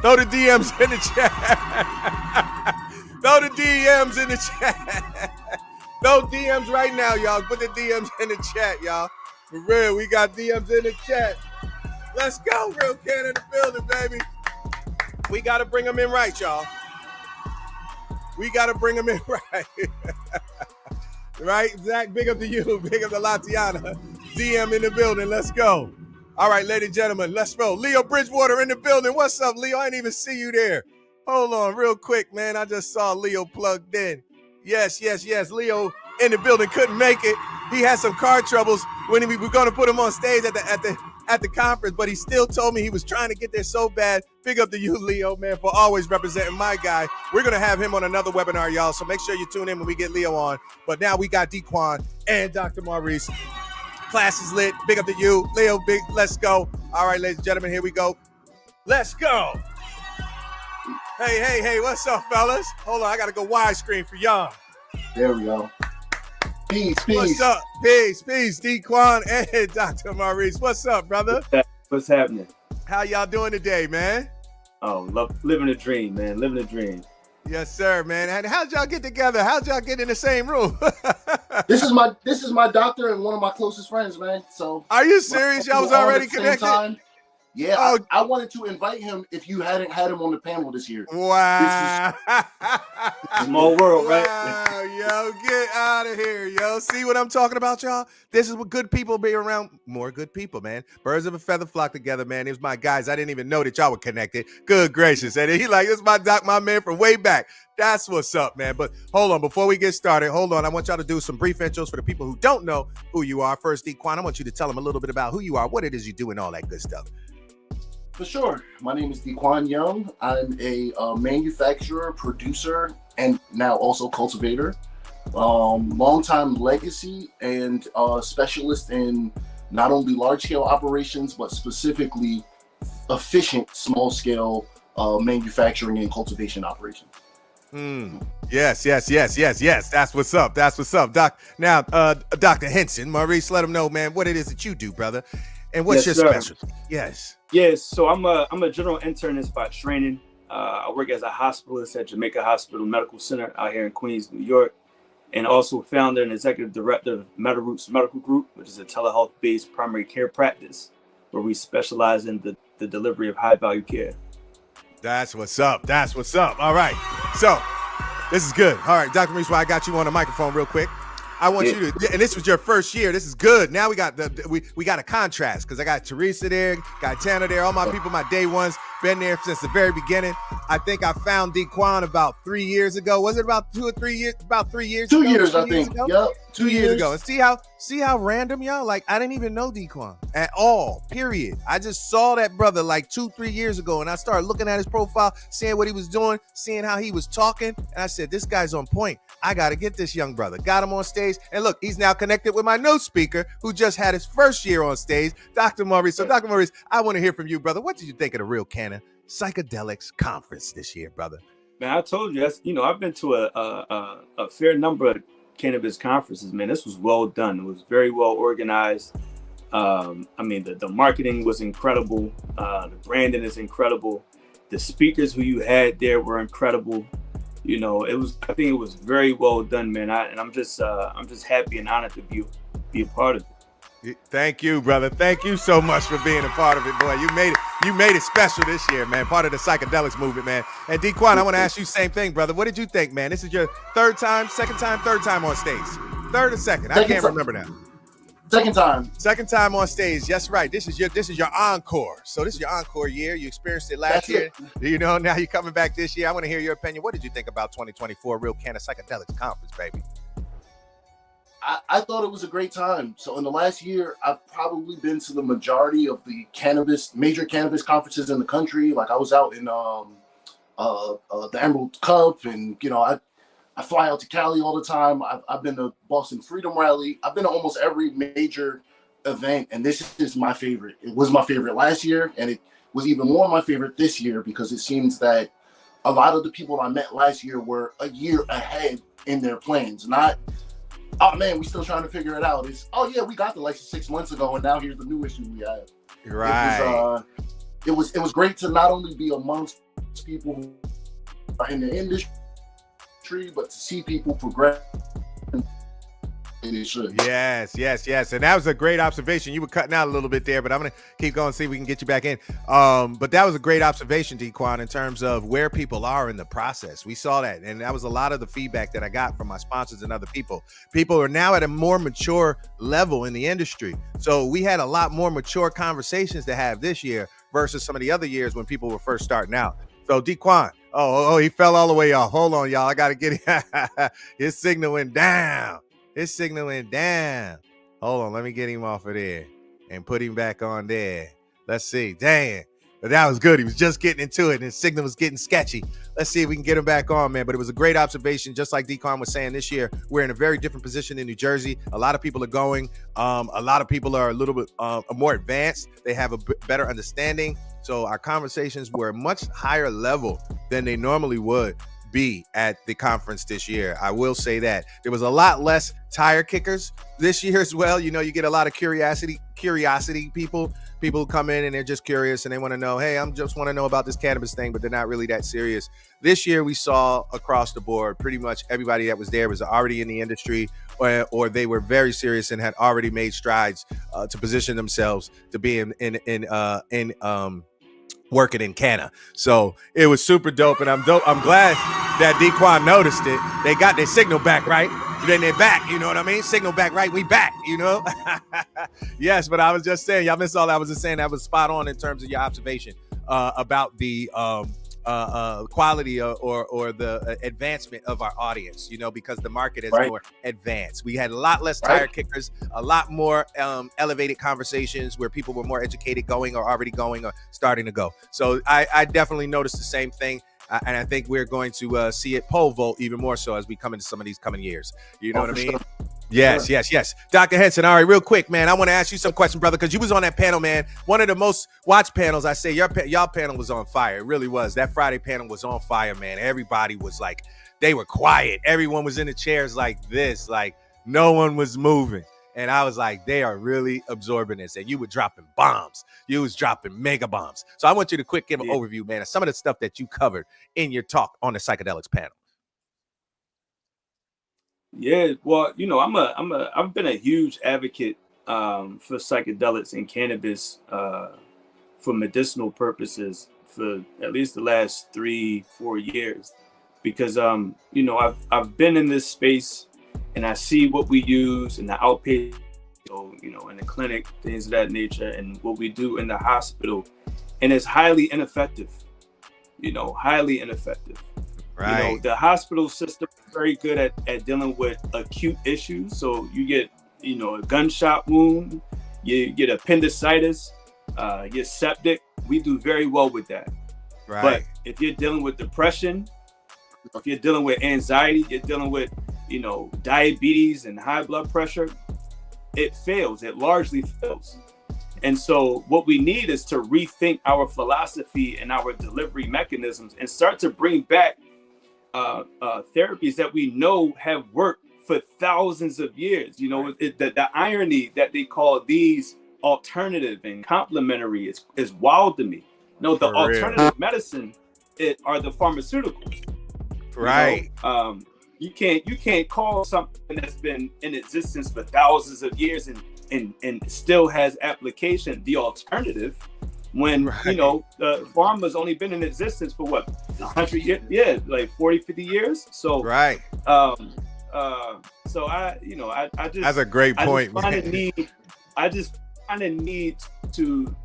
Throw the DMs in the chat. Throw the DMs in the chat. Throw DMs right now, y'all. Put the DMs in the chat, y'all. For real, we got DMs in the chat. Let's go, Real Canna in the building, baby. We got to bring them in right, y'all. We got to bring them in right. Right, Zach, big up to you. Big up to Latiana. DM in the building. Let's go. All right, ladies and gentlemen, let's roll. Leo Bridgewater in the building. What's up, Leo? I didn't even see you there. Hold on real quick, man. I just saw Leo plugged in. Yes. Leo in the building, couldn't make it. He had some car troubles when we were going to put him on stage at the conference, but he still told me he was trying to get there so bad. Big up to you, Leo, man, for always representing my guy. We're going to have him on another webinar, y'all, so make sure you tune in when we get Leo on. But now we got Dequan and Dr. Maurice. Class is lit. Big up to you. Leo, big, let's go. All right, ladies and gentlemen, here we go. Let's go. Hey, what's up, fellas? Hold on, I got to go widescreen for y'all. There we go. Peace. What's up? Peace. Dequan and Dr. Maurice. What's up, brother? What's happening? How y'all doing today, man? Oh, living a dream, man. Living a dream. Yes, sir, man. And how'd y'all get together? How'd y'all get in the same room? This is my doctor and one of my closest friends, man. So are you serious? Y'all was already connected? Time. Yeah, oh. I wanted to invite him if you hadn't had him on the panel this year. Wow. Small world, right? Wow, yo, get out of here, yo. See what I'm talking about, y'all? This is what good people be around. More good people, man. Birds of a feather flock together, man. It was my guys. I didn't even know that y'all were connected. Good gracious. And he like, this is my doc, my man from way back. That's what's up, man. But hold on, before we get started, I want y'all to do some brief intros for the people who don't know who you are. First, Dequan, I want you to tell them a little bit about who you are, what it is you do, and all that good stuff. For sure. My name is Dequan Young. I'm a manufacturer, producer, and now also cultivator. Long-time legacy and specialist in not only large-scale operations, but specifically efficient small-scale manufacturing and cultivation operations. Yes. That's what's up. Doc. Now, Dr. Hinson, Maurice, let him know, man, what it is that you do, brother. And what's your specialty? Yes, so I'm a general internist by training. I work as a hospitalist at Jamaica Hospital Medical Center out here in Queens, New York, and also founder and executive director of Metal Roots Medical Group, which is a telehealth-based primary care practice where we specialize in the delivery of high-value care. That's what's up. All right, so this is good. All right, Dr. Maurice, I got you on the microphone real quick. I want you to, and this was your first year. This is good. Now we got we got a contrast because I got Teresa there, Gaetano there, all my people, my day ones, been there since the very beginning. I think I found Dequan about 3 years ago. Was it about 2 or 3 years? About 3 years. 2 ago? years, I think. Yep, 2 years ago. And see how random, y'all. Like I didn't even know Dequan at all. Period. I just saw that brother like 2-3 years ago, and I started looking at his profile, seeing what he was doing, seeing how he was talking, and I said, this guy's on point. I got to get this young brother. Got him on stage. And look, he's now connected with my new speaker who just had his first year on stage, Dr. Maurice. So, Dr. Maurice, I want to hear from you, brother. What did you think of the Real Cannabis Psychedelics Conference this year, brother? Man, I told you, I've been to a fair number of cannabis conferences, man. This was well done. It was very well organized. The marketing was incredible. The branding is incredible. The speakers who you had there were incredible. I think it was very well done, man. I'm just happy and honored to be a part of it. Thank you, brother. Thank you so much for being a part of it, boy. You made it special this year, man. Part of the psychedelics movement, man. And Dequan, I want to ask you the same thing, brother. What did you think, man? This is your third time on stage. Third or second? I can't remember now. Second time. Second time on stage. That's right. This is your encore. So this is your encore year. You experienced it last year. You know, now you're coming back this year. I want to hear your opinion. What did you think about 2024 Real Cannabis Psychedelics Conference, baby? I thought it was a great time. So in the last year, I've probably been to the majority of the major cannabis conferences in the country. Like I was out in the Emerald Cup, and you know, I fly out to Cali all the time. I've been to Boston Freedom Rally. I've been to almost every major event, and this is my favorite. It was my favorite last year, and it was even more my favorite this year because it seems that a lot of the people I met last year were a year ahead in their plans. Not, oh man, we still trying to figure it out. It's, oh yeah, we got the license 6 months ago, and now here's the new issue we have. Right. It was great to not only be amongst people who are in the industry, but to see people progress. Yes. And that was a great observation. You were cutting out a little bit there, but I'm going to keep going, see if we can get you back in. But that was a great observation, Dequan, in terms of where people are in the process. We saw that. And that was a lot of the feedback that I got from my sponsors and other people. People are now at a more mature level in the industry. So we had a lot more mature conversations to have this year versus some of the other years when people were first starting out. So Dequan, oh, he fell all the way off. Hold on, y'all. I got to get him. His signal went down. Hold on. Let me get him off of there and put him back on there. Let's see. Dang. But that was good. He was just getting into it and his signal was getting sketchy. Let's see if we can get him back on, man. But it was a great observation. Just like Dequan was saying, this year, we're in a very different position in New Jersey. A lot of people are going. A lot of people are a little bit more advanced. They have a better understanding. So our conversations were a much higher level than they normally would be at the conference this year. I will say that there was a lot less tire kickers this year as well. You know, you get a lot of curiosity people who come in and they're just curious and they want to know, hey, I'm just want to know about this cannabis thing, but they're not really that serious. This year we saw across the board, pretty much everybody that was there was already in the industry or they were very serious and had already made strides to position themselves to be in working in Canna. So it was super dope, and I'm glad that Dequan noticed it. They got their signal back right. Then they're back, you know what I mean? Signal back right, we back, you know? Yes, but I was just saying, y'all missed all that. I was just saying that was spot on in terms of your observation about the quality or the advancement of our audience, you know, because the market is more advanced. We had a lot less tire kickers, a lot more elevated conversations where people were more educated, going or already going or starting to go. So I definitely noticed the same thing. And I think we're going to see it pole vault even more so as we come into some of these coming years. You know what I mean? Sure. Yes. Dr. Hinson, all right, real quick, man. I want to ask you some questions, brother, because you was on that panel, man. One of the most watched panels. I say y'all panel was on fire. It really was. That Friday panel was on fire, man. Everybody was like, they were quiet. Everyone was in the chairs like this, like no one was moving. And I was like, they are really absorbing this. And you were dropping bombs. You was dropping mega bombs. So I want you to quick give an overview, man, of some of the stuff that you covered in your talk on the psychedelics panel. Yeah, well, you know, I've been a huge advocate for psychedelics and cannabis for medicinal purposes for at least the last 3-4 years, because you know, I've been in this space and I see what we use in the outpatient, you know, in the clinic, things of that nature, and what we do in the hospital, and it's highly ineffective. You know, highly ineffective. Right. You know, the hospital system is very good at dealing with acute issues. So you get, you know, a gunshot wound, you get appendicitis, you get septic. We do very well with that. Right. But if you're dealing with depression, if you're dealing with anxiety, you're dealing with, you know, diabetes and high blood pressure, it fails. It largely fails. And so what we need is to rethink our philosophy and our delivery mechanisms and start to bring back therapies that we know have worked for thousands of years. You know, the irony that they call these alternative and complementary is wild to me. No, the alternative medicine are the pharmaceuticals. Right. You know? You can't call something that's been in existence for thousands of years and still has application the alternative when you know pharma's only been in existence for what, 100 years, like 40-50 years. So So I just That's a great point, I just find a need to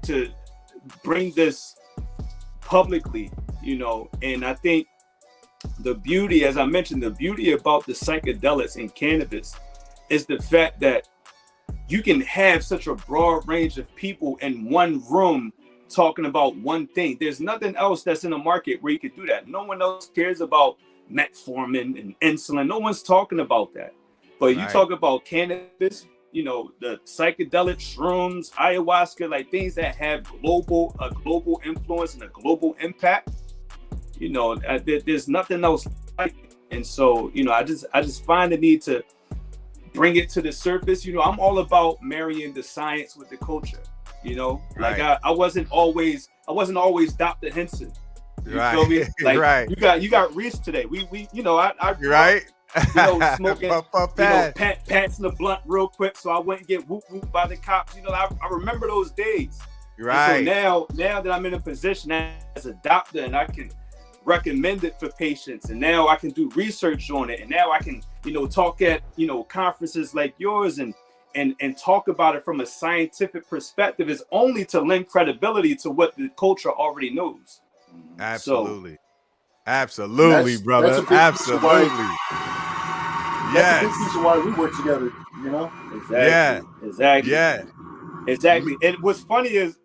bring this publicly, and I think the beauty, as I mentioned, the beauty about the psychedelics and cannabis is the fact that you can have such a broad range of people in one room talking about one thing. There's nothing else that's in the market where you could do that. No one else cares about metformin and insulin. No one's talking about that. But you talk about cannabis, the psychedelic shrooms, ayahuasca, like things that have a global influence and a global impact. There's nothing else like it. And so, I just find the need to bring it to the surface. I'm all about marrying the science with the culture. Like I wasn't always Dr. Hinson. You feel me? Like you got Reese today. We I smoking, passing the blunt real quick, so I wouldn't get whoop by the cops. I remember those days. Right. So now that I'm in a position as a doctor and I can recommend it for patients, and now I can do research on it, and now I can talk at conferences like yours and talk about it from a scientific perspective, is only to lend credibility to what the culture already knows. Absolutely. Absolutely, brother. Absolutely. That's a big piece of why we work together, Exactly. Yeah. Exactly. And what's funny is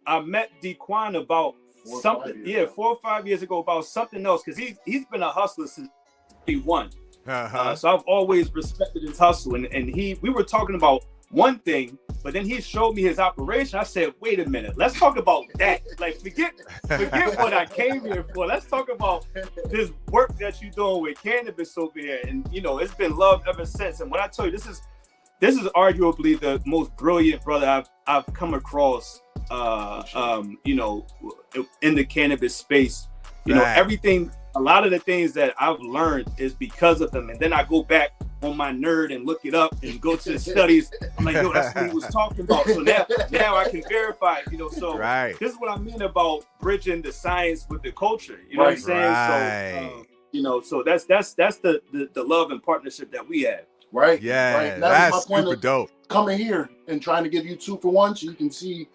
I met Dequan about 4 or 5 years ago about something else, because he's been a hustler since day one. So I've always respected his hustle, and we were talking about one thing, but then he showed me his operation. I said, wait a minute, let's talk about that. Like, forget what I came here for. Let's talk about this work that you're doing with cannabis over here. And it's been loved ever since. And when I tell you, this is arguably the most brilliant brother I've come across in the cannabis space. Everything, a lot of the things that I've learned is because of them. And then I go back on my nerd and look it up and go to the studies. I'm like, that's what he was talking about. So now I can verify it, so this is what I mean about bridging the science with the culture. You know what I'm saying? So that's the love and partnership that we have. Right. Yeah. Right. That's super dope. Coming here and trying to give you 2 for 1, so you can see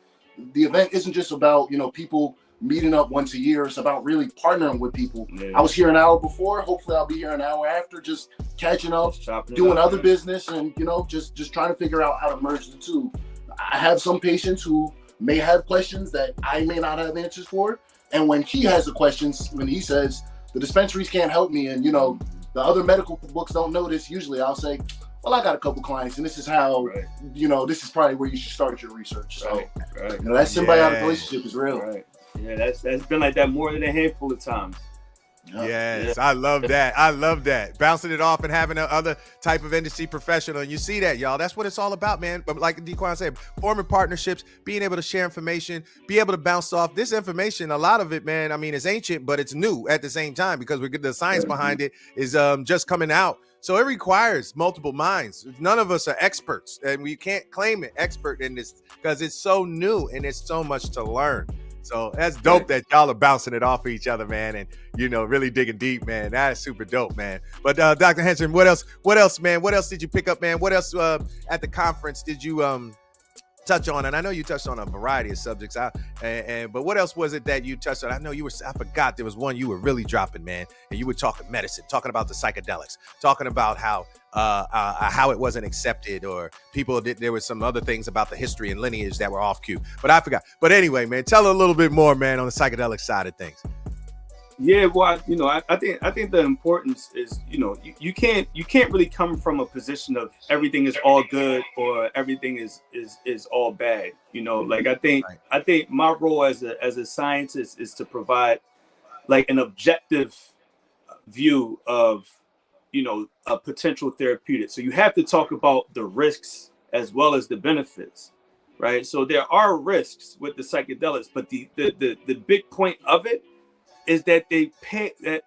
the event isn't just about, people meeting up once a year. It's about really partnering with people. Yeah. I was here an hour before. Hopefully I'll be here an hour after, just catching up, doing other business, and just trying to figure out how to merge the two. I have some patients who may have questions that I may not have answers for, and when he has the questions, when he says the dispensaries can't help me, and the other medical books don't know this, usually I'll say, well, I got a couple clients, and this is how this is probably where you should start your research. So that symbiotic relationship is real. Right. Yeah, that's been like that more than a handful of times. Yes, I love that. I love that. Bouncing it off and having another type of industry professional. And you see that, y'all. That's what it's all about, man. But like Dequan said, forming partnerships, being able to share information, be able to bounce off this information. A lot of it, man, I mean, it's ancient, but it's new at the same time, because the science behind it is just coming out. So it requires multiple minds. None of us are experts, and we can't claim it expert in this because it's so new and there's so much to learn. So that's dope that y'all are bouncing it off of each other, man, and really digging deep, man. That's super dope, man. But Dr. Hinson, what else, man? What else did you pick up, man? What else at the conference did you touch on? And I know you touched on a variety of subjects. But what else was it that you touched on? I know I forgot there was one you were really dropping, man. And you were talking medicine, talking about the psychedelics, talking about how it wasn't accepted, or there was some other things about the history and lineage that were off cue. But I forgot. But anyway, man, tell a little bit more, man, on the psychedelic side of things. Yeah, well, I think the importance is, you can't really come from a position of everything is all good or everything is all bad. Like I think my role as a scientist is to provide like an objective view of a potential therapeutic. So you have to talk about the risks as well as the benefits, right? So there are risks with the psychedelics, but the big point of it is that that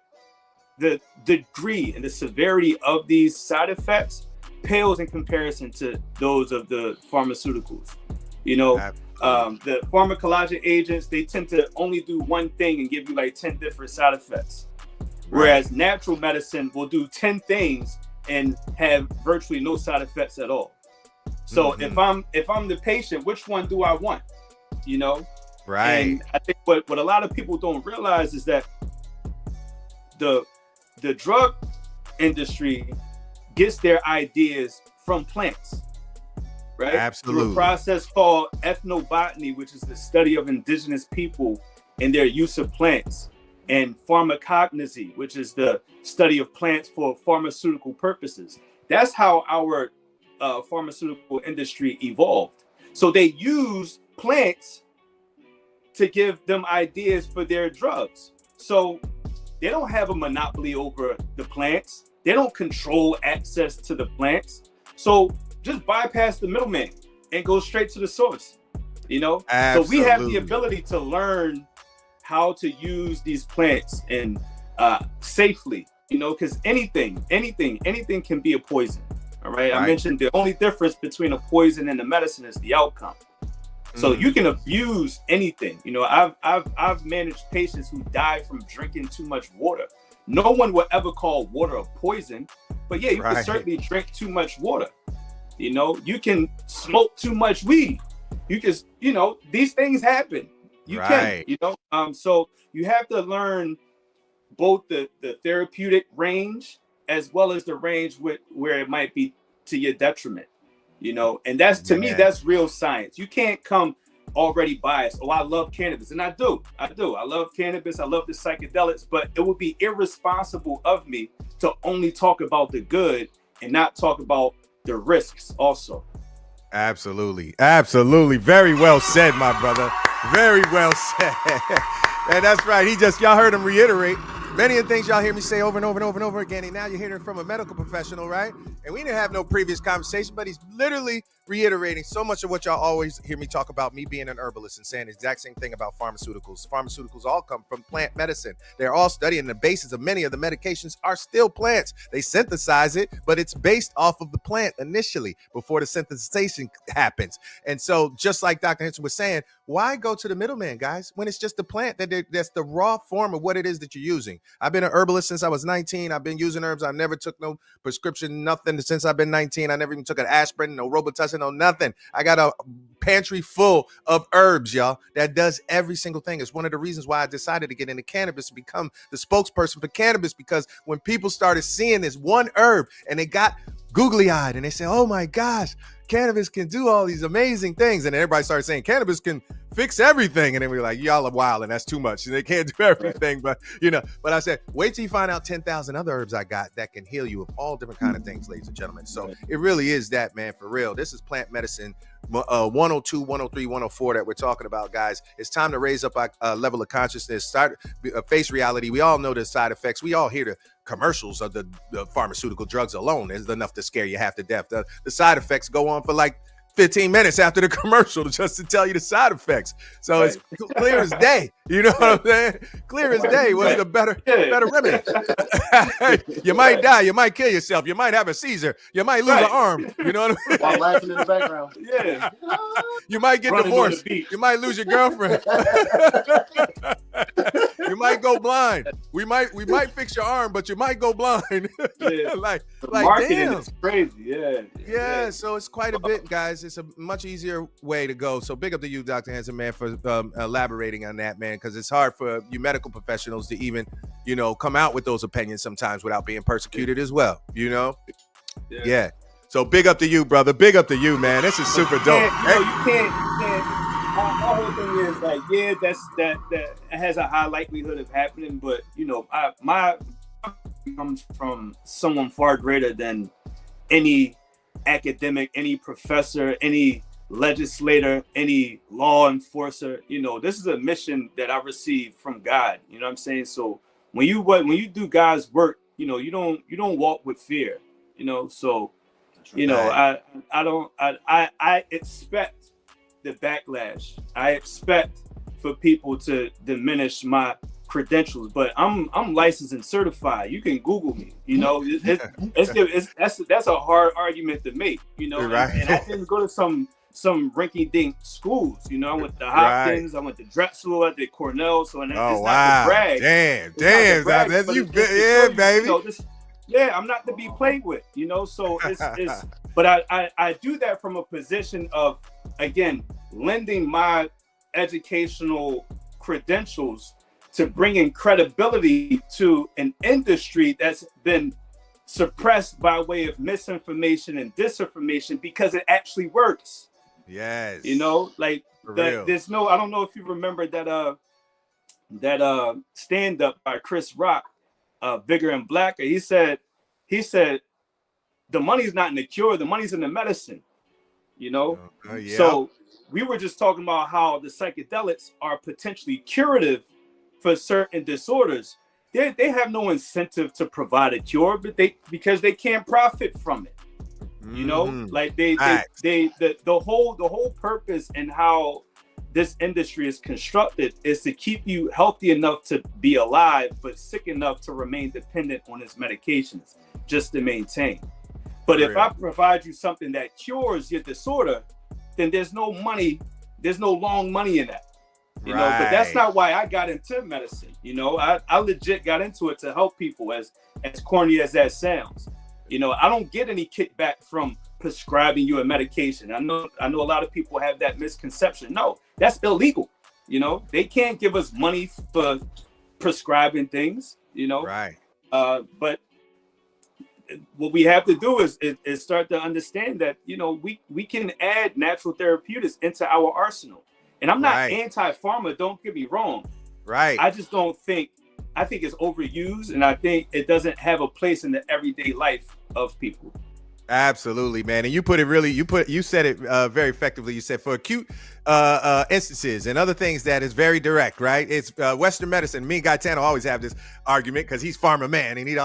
the degree and the severity of these side effects pales in comparison to those of the pharmaceuticals. The pharmacologic agents, they tend to only do one thing and give you like 10 different side effects. Whereas natural medicine will do 10 things and have virtually no side effects at all. So if I'm the patient, which one do I want? You know? Right. And I think what a lot of people don't realize is that the drug industry gets their ideas from plants, right? Absolutely. Through a process called ethnobotany, which is the study of indigenous people and their use of plants, and pharmacognosy, which is the study of plants for pharmaceutical purposes. That's how our pharmaceutical industry evolved. So they use plants to give them ideas for their drugs. So they don't have a monopoly over the plants. They don't control access to the plants. So just bypass the middleman and go straight to the source, you know? Absolutely. So we have the ability to learn how to use these plants and safely, you know, because anything can be a poison. All right. I mentioned the only difference between a poison and a medicine is the outcome. So you can abuse anything. You know, I've managed patients who died from drinking too much water. No one will ever call water a poison, but yeah, you can certainly drink too much water. You know, you can smoke too much weed. You can, you know, these things happen. You can, you know, so you have to learn both the therapeutic range as well as the range where it might be to your detriment, you know, and that's, to me, that's real science. You can't come already biased. Oh, I love cannabis. And I do. I love cannabis. I love the psychedelics, but it would be irresponsible of me to only talk about the good and not talk about the risks also. Absolutely. Absolutely. Very well said, my brother. Very well said. And that's right. Y'all heard him reiterate many of the things y'all hear me say over and over and over and over again. And now you're hearing it from a medical professional, right? And we didn't have no previous conversation, but he's literally reiterating so much of what y'all always hear me talk about, me being an herbalist and saying the exact same thing about pharmaceuticals. Pharmaceuticals all come from plant medicine. They're all studying the basis of many of the medications are still plants. They synthesize it, but it's based off of the plant initially before the synthesization happens. And so just like Dr. Hinson was saying, why go to the middleman, guys, when it's just the plant that's the raw form of what it is that you're using? I've been an herbalist since I was 19. I've been using herbs. I never took no prescription, nothing since I've been 19. I never even took an aspirin, no Robitussin, no nothing. I got a pantry full of herbs, y'all, that does every single thing. It's one of the reasons why I decided to get into cannabis, to become the spokesperson for cannabis, because when people started seeing this one herb and they got googly-eyed and they say, oh my gosh, cannabis can do all these amazing things. And everybody started saying cannabis can fix everything. And then we were like, y'all are wild and that's too much. They can't do everything. But, you know, but I said, wait till you find out 10,000 other herbs I got that can heal you of all different kind of things, ladies and gentlemen. So it really is that, man, for real. This is plant medicine 102, 103, 104 that we're talking about, guys. It's time to raise up our level of consciousness, start face reality. We all know the side effects. We all hear the commercials of the pharmaceutical drugs alone is enough to scare you half to death. The side effects go on for like 15 minutes after the commercial just to tell you the side effects. So it's clear as day. You know what I'm saying? Clear as day. What's the better remedy? You might die. You might kill yourself. You might have a seizure. You might lose an arm. You know what I mean? While laughing in the background. Yeah. You might get divorced. You might lose your girlfriend. You might go blind. We might fix your arm, but you might go blind. Yeah. like marketing damn. is crazy. Yeah. So it's quite a bit, guys. It's a much easier way to go. So big up to you, Dr. Hinson, man, for elaborating on that, man, because it's hard for you medical professionals to even, you know, come out with those opinions sometimes without being persecuted as well, you know? Yeah. So big up to you, brother. Big up to you, man. This is super dope. You can't. My whole thing is like, yeah, that has a high likelihood of happening, but you know, my comes from someone far greater than any academic, any professor, any legislator, any law enforcer. You know, this is a mission that I received from God. You know what I'm saying? So when you do God's work, you know, you don't walk with fear. You know, so you know, I expect the backlash. I expect for people to diminish my credentials, but I'm licensed and certified. You can Google me. You know, that's a hard argument to make. You know, and I didn't go to some rinky-dink schools. You know, I went to Hopkins, I went to Drexel, I did Cornell. So it's not to brag. Damn, that's you. Yeah, baby. You know, Yeah, I'm not to be played with, you know. So it's but I do that from a position of, again, lending my educational credentials to bringing credibility to an industry that's been suppressed by way of misinformation and disinformation, because it actually works. Yes. You know, like For real. there's no, I don't know if you remember that stand up by Chris Rock, Bigger and Blacker. He said the money's not in the cure, the money's in the medicine, you know? Yeah. So we were just talking about how the psychedelics are potentially curative for certain disorders. They have no incentive to provide a cure, but because they can't profit from it. You know, like the whole purpose and how this industry is constructed is to keep you healthy enough to be alive, but sick enough to remain dependent on its medications just to maintain. But if I provide you something that cures your disorder, then there's no money, there's no long money in that. You know, but that's not why I got into medicine. You know, I legit got into it to help people, as corny as that sounds. You know, I don't get any kickback from prescribing you a medication. I know a lot of people have that misconception. No, that's illegal. You know, they can't give us money for prescribing things, you know. But what we have to do is start to understand that, you know, we can add natural therapeutics into our arsenal. And I'm not anti-pharma, don't get me wrong. I just don't think, I think it's overused, and I think it doesn't have a place in the everyday life of people. Absolutely, man. And you said it very effectively. You said for acute instances and other things that is very direct, right? It's Western medicine. Me and Gaetano always have this argument because he's pharma man, and he's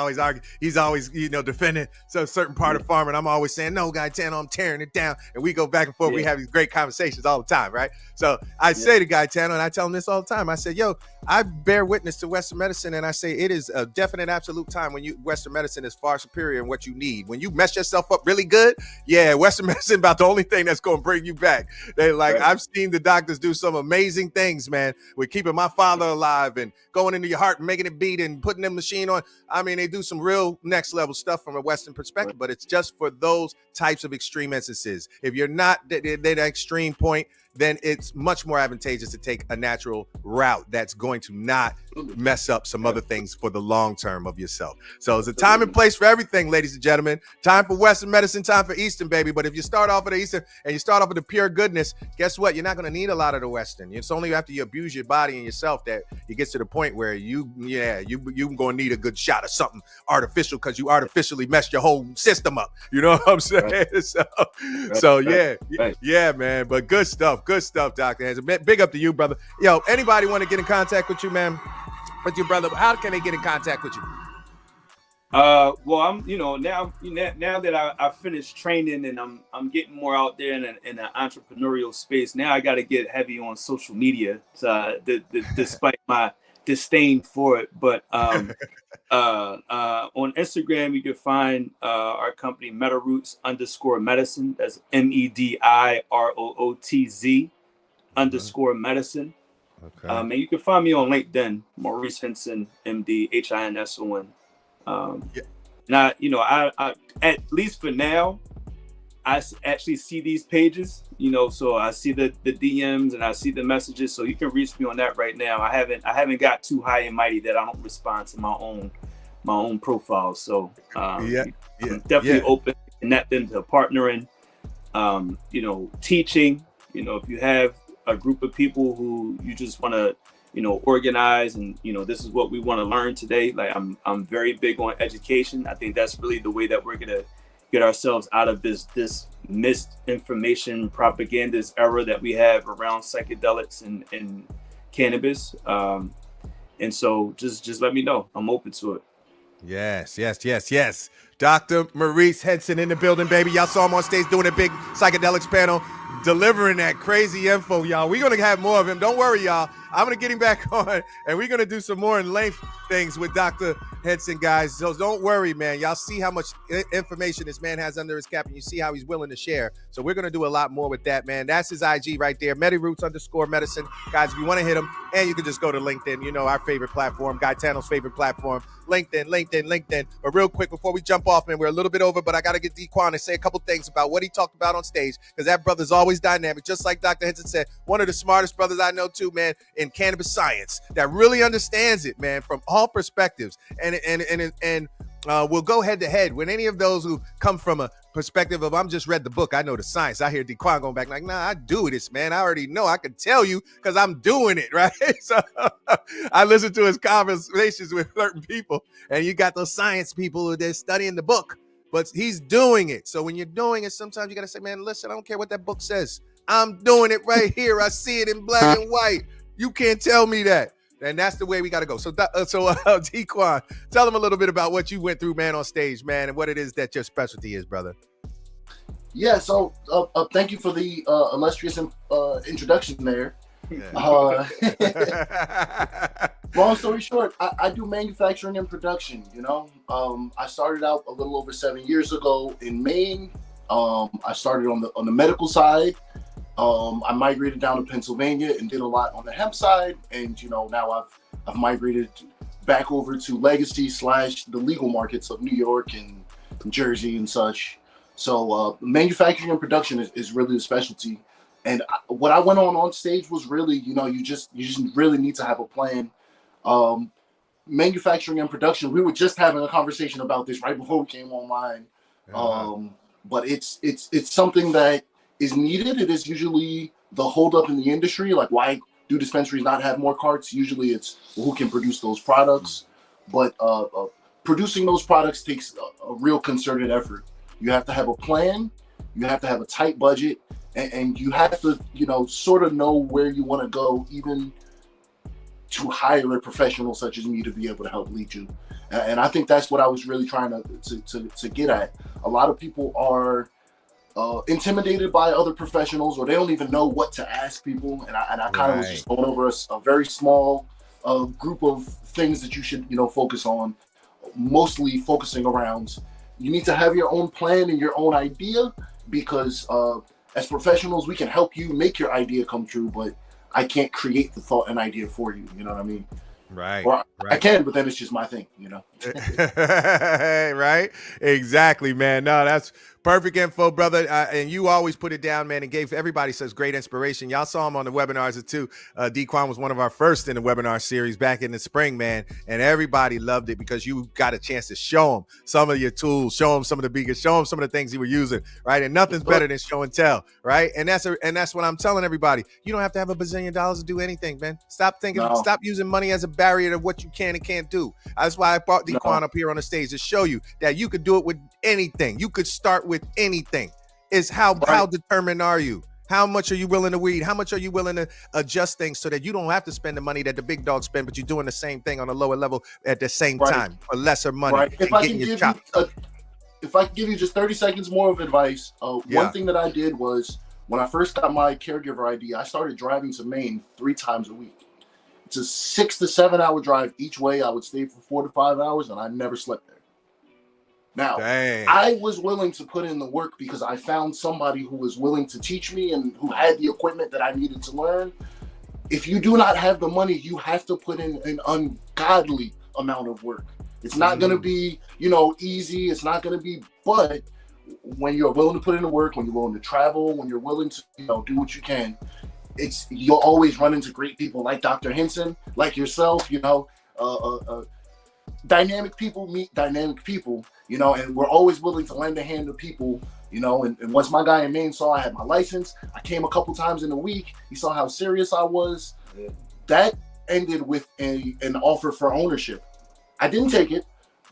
always, you know, defending some certain part of pharma. And I'm always saying, no, Gaetano, I'm tearing it down. And we go back and forth. We have these great conversations all the time, right? So I say to Gaetano, and I tell him this all the time. I said, yo, I bear witness to Western medicine, and I say it is a definite, absolute time when Western medicine is far superior in what you need. When you mess yourself up really good, Western medicine about the only thing that's going to bring you back. They I've seen the doctors do some amazing things, man, with keeping my father alive and going into your heart and making it beat and putting the machine on. I mean, they do some real next level stuff from a Western perspective, but it's just for those types of extreme instances. If you're not at that extreme point, then it's much more advantageous to take a natural route that's going to not mess up some other things for the long term of yourself. So it's a time and place for everything, ladies and gentlemen. Time for Western medicine, time for Eastern, baby. But if you start off with the Eastern and you start off with the pure goodness, guess what? You're not going to need a lot of the Western. It's only after you abuse your body and yourself that it gets to the point where you're going to need a good shot of something artificial because you artificially messed your whole system up. You know what I'm saying? Yeah, man. But good stuff. Good stuff, Dr. Hanson. Big up to you, brother. Yo, anybody want to get in contact with you, man? With your brother, how can they get in contact with you? Well, I'm, you know, now that I finished training and I'm getting more out there in an entrepreneurial space. Now I got to get heavy on social media, despite my disdain for it. But on Instagram, you can find our company MediRoots_medicine. That's MEDIROOTZ_medicine. Okay. And you can find me on LinkedIn, Maurice Hinson, MD, HINSON. Now, you know, I at least for now, I actually see these pages, you know, so I see the DMs and I see the messages, so you can reach me on that right now. I haven't got too high and mighty that I don't respond to my own profile. So I'm definitely open to connecting, to partnering, you know, teaching. You know, if you have a group of people who you just want to, you know, organize and, you know, this is what we want to learn today. Like I'm very big on education. I think that's really the way that we're going to get ourselves out of this misinformation propagandist era that we have around psychedelics and cannabis. And so just let me know. I'm open to it. Yes. Dr. Maurice Hinson in the building, baby. Y'all saw him on stage doing a big psychedelics panel, delivering that crazy info, y'all. We're going to have more of him. Don't worry, y'all. I'm going to get him back on, and we're going to do some more in length things with Dr. Hinson, guys. So don't worry, man. Y'all see how much information this man has under his cap, and you see how he's willing to share. So we're going to do a lot more with that, man. That's his IG right there, MediRoots_medicine. Guys, if you want to hit him, and you can just go to LinkedIn, you know, our favorite platform, Gaetano's favorite platform, LinkedIn. But real quick, before we jump off, man, we're a little bit over, but I got to get Dequan to say a couple things about what he talked about on stage, because that brother's always dynamic. Just like Dr. Hinson said, one of the smartest brothers I know too, man, in cannabis science, that really understands it, man, from all perspectives. And we'll go head to head with any of those who come from a perspective of, I'm just read the book, I know the science. I hear Dequan going back like, nah, I do this, man. I already know. I can tell you because I'm doing it, right? So I listen to his conversations with certain people, and you got those science people who they're studying the book, but he's doing it. So when you're doing it, sometimes you got to say, man, listen, I don't care what that book says. I'm doing it right here. I see it in black and white. You can't tell me that. And that's the way we got to go. So Dequan, tell them a little bit about what you went through, man, on stage, man, and what it is that your specialty is, brother. Yeah, so thank you for the illustrious introduction there. Yeah. Long story short, I do manufacturing and production, you know. I started out a little over 7 years ago in Maine. I started on the medical side. I migrated down to Pennsylvania and did a lot on the hemp side, and you know, now I've migrated back over to legacy / the legal markets of New York and Jersey and such. So manufacturing and production is really the specialty. And what I went on stage was really, you know, you just really need to have a plan. Manufacturing and production, we were just having a conversation about this right before we came online. But it's something that is needed. It is usually the holdup in the industry. Like, why do dispensaries not have more carts? Usually it's who can produce those products. But producing those products takes a real concerted effort. You have to have a plan. You have to have a tight budget. And you have to, you know, sort of know where you want to go, even to hire a professional such as me to be able to help lead you. And I think that's what I was really trying to get at. A lot of people are intimidated by other professionals, or they don't even know what to ask people. And I kind of was just going over a very small group of things that you should, you know, focus on, mostly focusing around, you need to have your own plan and your own idea, because as professionals, we can help you make your idea come true, but I can't create the thought and idea for you. You know what I mean? Right. Or I can, but then it's just my thing, you know? Right. Exactly, man. No, that's perfect info, brother. And you always put it down, man, and gave everybody such great inspiration. Y'all saw him on the webinars too. Dequan was one of our first in the webinar series back in the spring, man. And everybody loved it because you got a chance to show them some of your tools, show them some of the biggest, show them some of the things you were using, right? And nothing's better than show and tell, right? And that's what I'm telling everybody. You don't have to have $1 bazillion to do anything, man. Stop using money as a barrier to what you can and can't do. That's why I brought Dequan up here on the stage to show you that you could do it with anything. You could start with anything. Is how determined are you? How much are you willing to weed? How much are you willing to adjust things so that you don't have to spend the money that the big dogs spend, but you're doing the same thing on a lower level at the same time for lesser money? If I can give you just 30 seconds more of advice, one thing that I did was, when I first got my caregiver ID, I started driving to Maine 3 times a week. It's a 6 to 7 hour drive each way. I would stay for 4 to 5 hours, and I never slept there. Now, I was willing to put in the work because I found somebody who was willing to teach me and who had the equipment that I needed to learn. If you do not have the money, you have to put in an ungodly amount of work. It's not going to be, you know, easy. It's not going to be, but when you're willing to put in the work, when you're willing to travel, when you're willing to, you know, do what you can, you'll always run into great people like Dr. Hinson, like yourself, you know. Dynamic people meet dynamic people, you know, and we're always willing to lend a hand to people, you know. And once my guy in Maine saw I had my license, I came a couple times in a week. He saw how serious I was. That ended with an offer for ownership. I didn't take it,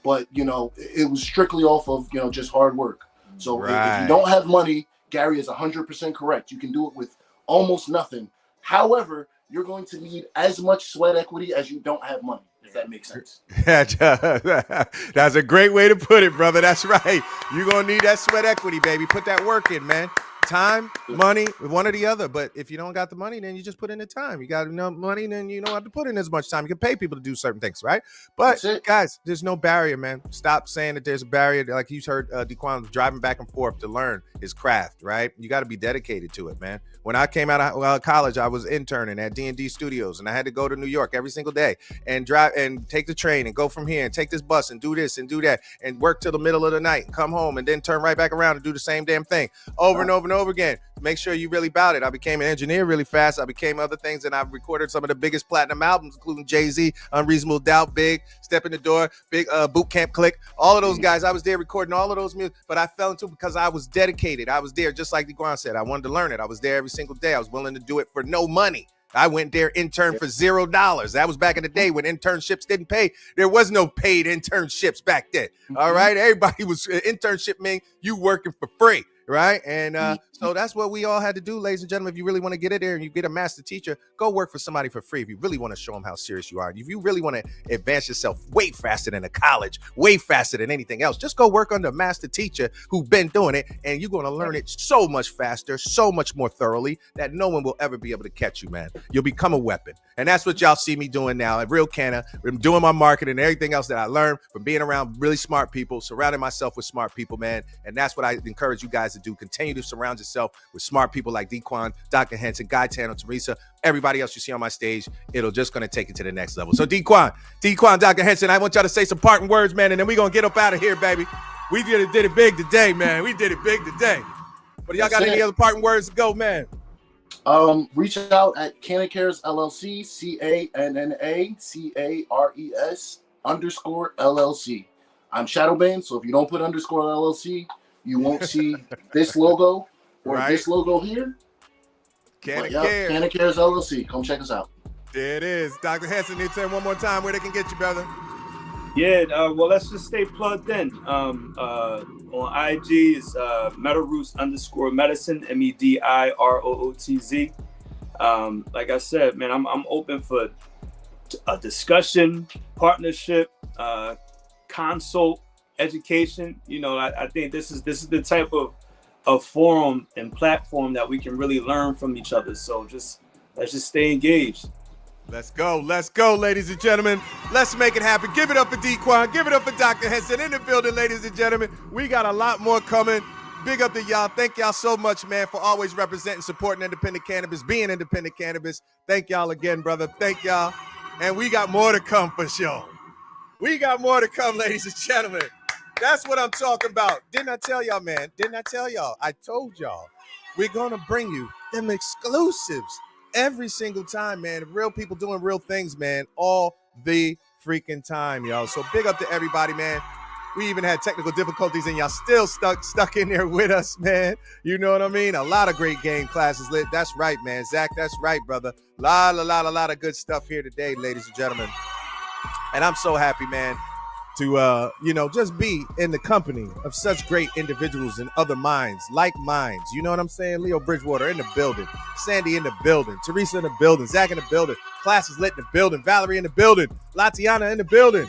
but, you know, it was strictly off of, you know, just hard work. So if you don't have money, Gary is 100% correct. You can do it with almost nothing. However, you're going to need as much sweat equity as you don't have money, if that makes sense. That's a great way to put it, brother. That's right. You're going to need that sweat equity, baby. Put that work in, man. Time, money, one or the other. But if you don't got the money, then you just put in the time. You got enough money, then you don't have to put in as much time. You can pay people to do certain things, right? But guys, there's no barrier, man. Stop saying that there's a barrier. Like you heard Dequan driving back and forth to learn his craft, right? You got to be dedicated to it, man. When I came out of college, I was interning at D&D Studios, and I had to go to New York every single day and drive and take the train and go from here and take this bus and do this and do that and work till the middle of the night and come home and then turn right back around and do the same damn thing over and over and over again. Make sure you really about it. I became an engineer really fast. I became other things, and I've recorded some of the biggest platinum albums, including Jay-Z, Unreasonable Doubt, Big, Step in the Door, Big Boot Camp Click, all of those guys. I was there recording all of those music, but I fell into it because I was dedicated. I was there, just like Dequan said. I wanted to learn it. I was there every single day. I was willing to do it for no money. I went there intern for $0. That was back in the day when internships didn't pay. There was no paid internships back then. All right. Everybody was internship mean you working for free. Right. And so that's what we all had to do, ladies and gentlemen. If you really want to get in there and you get a master teacher, go work for somebody for free. If you really want to show them how serious you are, if you really want to advance yourself way faster than a college, way faster than anything else, just go work under a master teacher who's been doing it. And you're going to learn it so much faster, so much more thoroughly that no one will ever be able to catch you, man. You'll become a weapon. And that's what y'all see me doing now at Real Canna. I'm doing my marketing and everything else that I learned from being around really smart people, surrounding myself with smart people, man. And that's what I encourage you guys to do. Continue to surround yourself with smart people like Dequan, Dr. Hinson, Gaetano, Teresa, everybody else you see on my stage. It'll just going to take it to the next level. So Dequan, Dr. Hinson, I want y'all to say some parting words, man, and then we're going to get up out of here, baby. We did it big today, man. We did it big today. But y'all got any other parting words to go, man? Reach out at Canna Cares LLC, CANNACARES_LLC. I'm Shadowbane, so if you don't put underscore LLC, you won't see this logo or this logo here. Canna Cares LLC. Come check us out. There it is. Dr. Hinson, need to say one more time where they can get you, brother. Yeah, well, let's just stay plugged in. On IG is meadowroots_medicine, MEDIROOTZ. Like I said, man, I'm open for a discussion, partnership, consult, education. You know, I think this is the type of forum and platform that we can really learn from each other. So let's just stay engaged. Let's go, ladies and gentlemen. Let's make it happen. Give it up for Dequan. Give it up for Dr. Hinson in the building, ladies and gentlemen. We got a lot more coming. Big up to y'all. Thank y'all so much, man, for always representing, supporting independent cannabis, being independent cannabis. Thank y'all again, brother. Thank y'all. And we got more to come for sure. We got more to come, ladies and gentlemen. That's what I'm talking about. Didn't I tell y'all, man? Didn't I tell y'all? I told y'all. We're going to bring you them exclusives every single time, man. Real people doing real things, man, all the freaking time, y'all. So big up to everybody, man. We even had technical difficulties and y'all still stuck in there with us, man. You know what I mean? A lot of great game classes lit. That's right, man. Zach, that's right, brother. A lot of good stuff here today, ladies and gentlemen. And I'm so happy, man, to, just be in the company of such great individuals and other minds, like minds. You know what I'm saying? Leo Bridgewater in the building. Sandy in the building. Teresa in the building. Zach in the building. Classes lit in the building. Valerie in the building. Latiana in the building.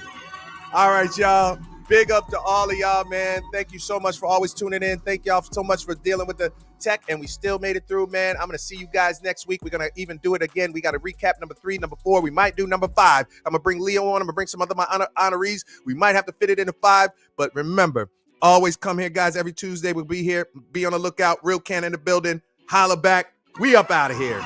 All right, y'all. Big up to all of y'all, man. Thank you so much for always tuning in. Thank y'all so much for dealing with the tech, and we still made it through, man. I'm going to see you guys next week. We're going to even do it again. We got to recap number 3, number 4. We might do number 5. I'm going to bring Leo on. I'm going to bring some other my honorees. We might have to fit it into 5, but remember, always come here, guys. Every Tuesday we'll be here. Be on the lookout. Real Canna in the building. Holla back. We up out of here.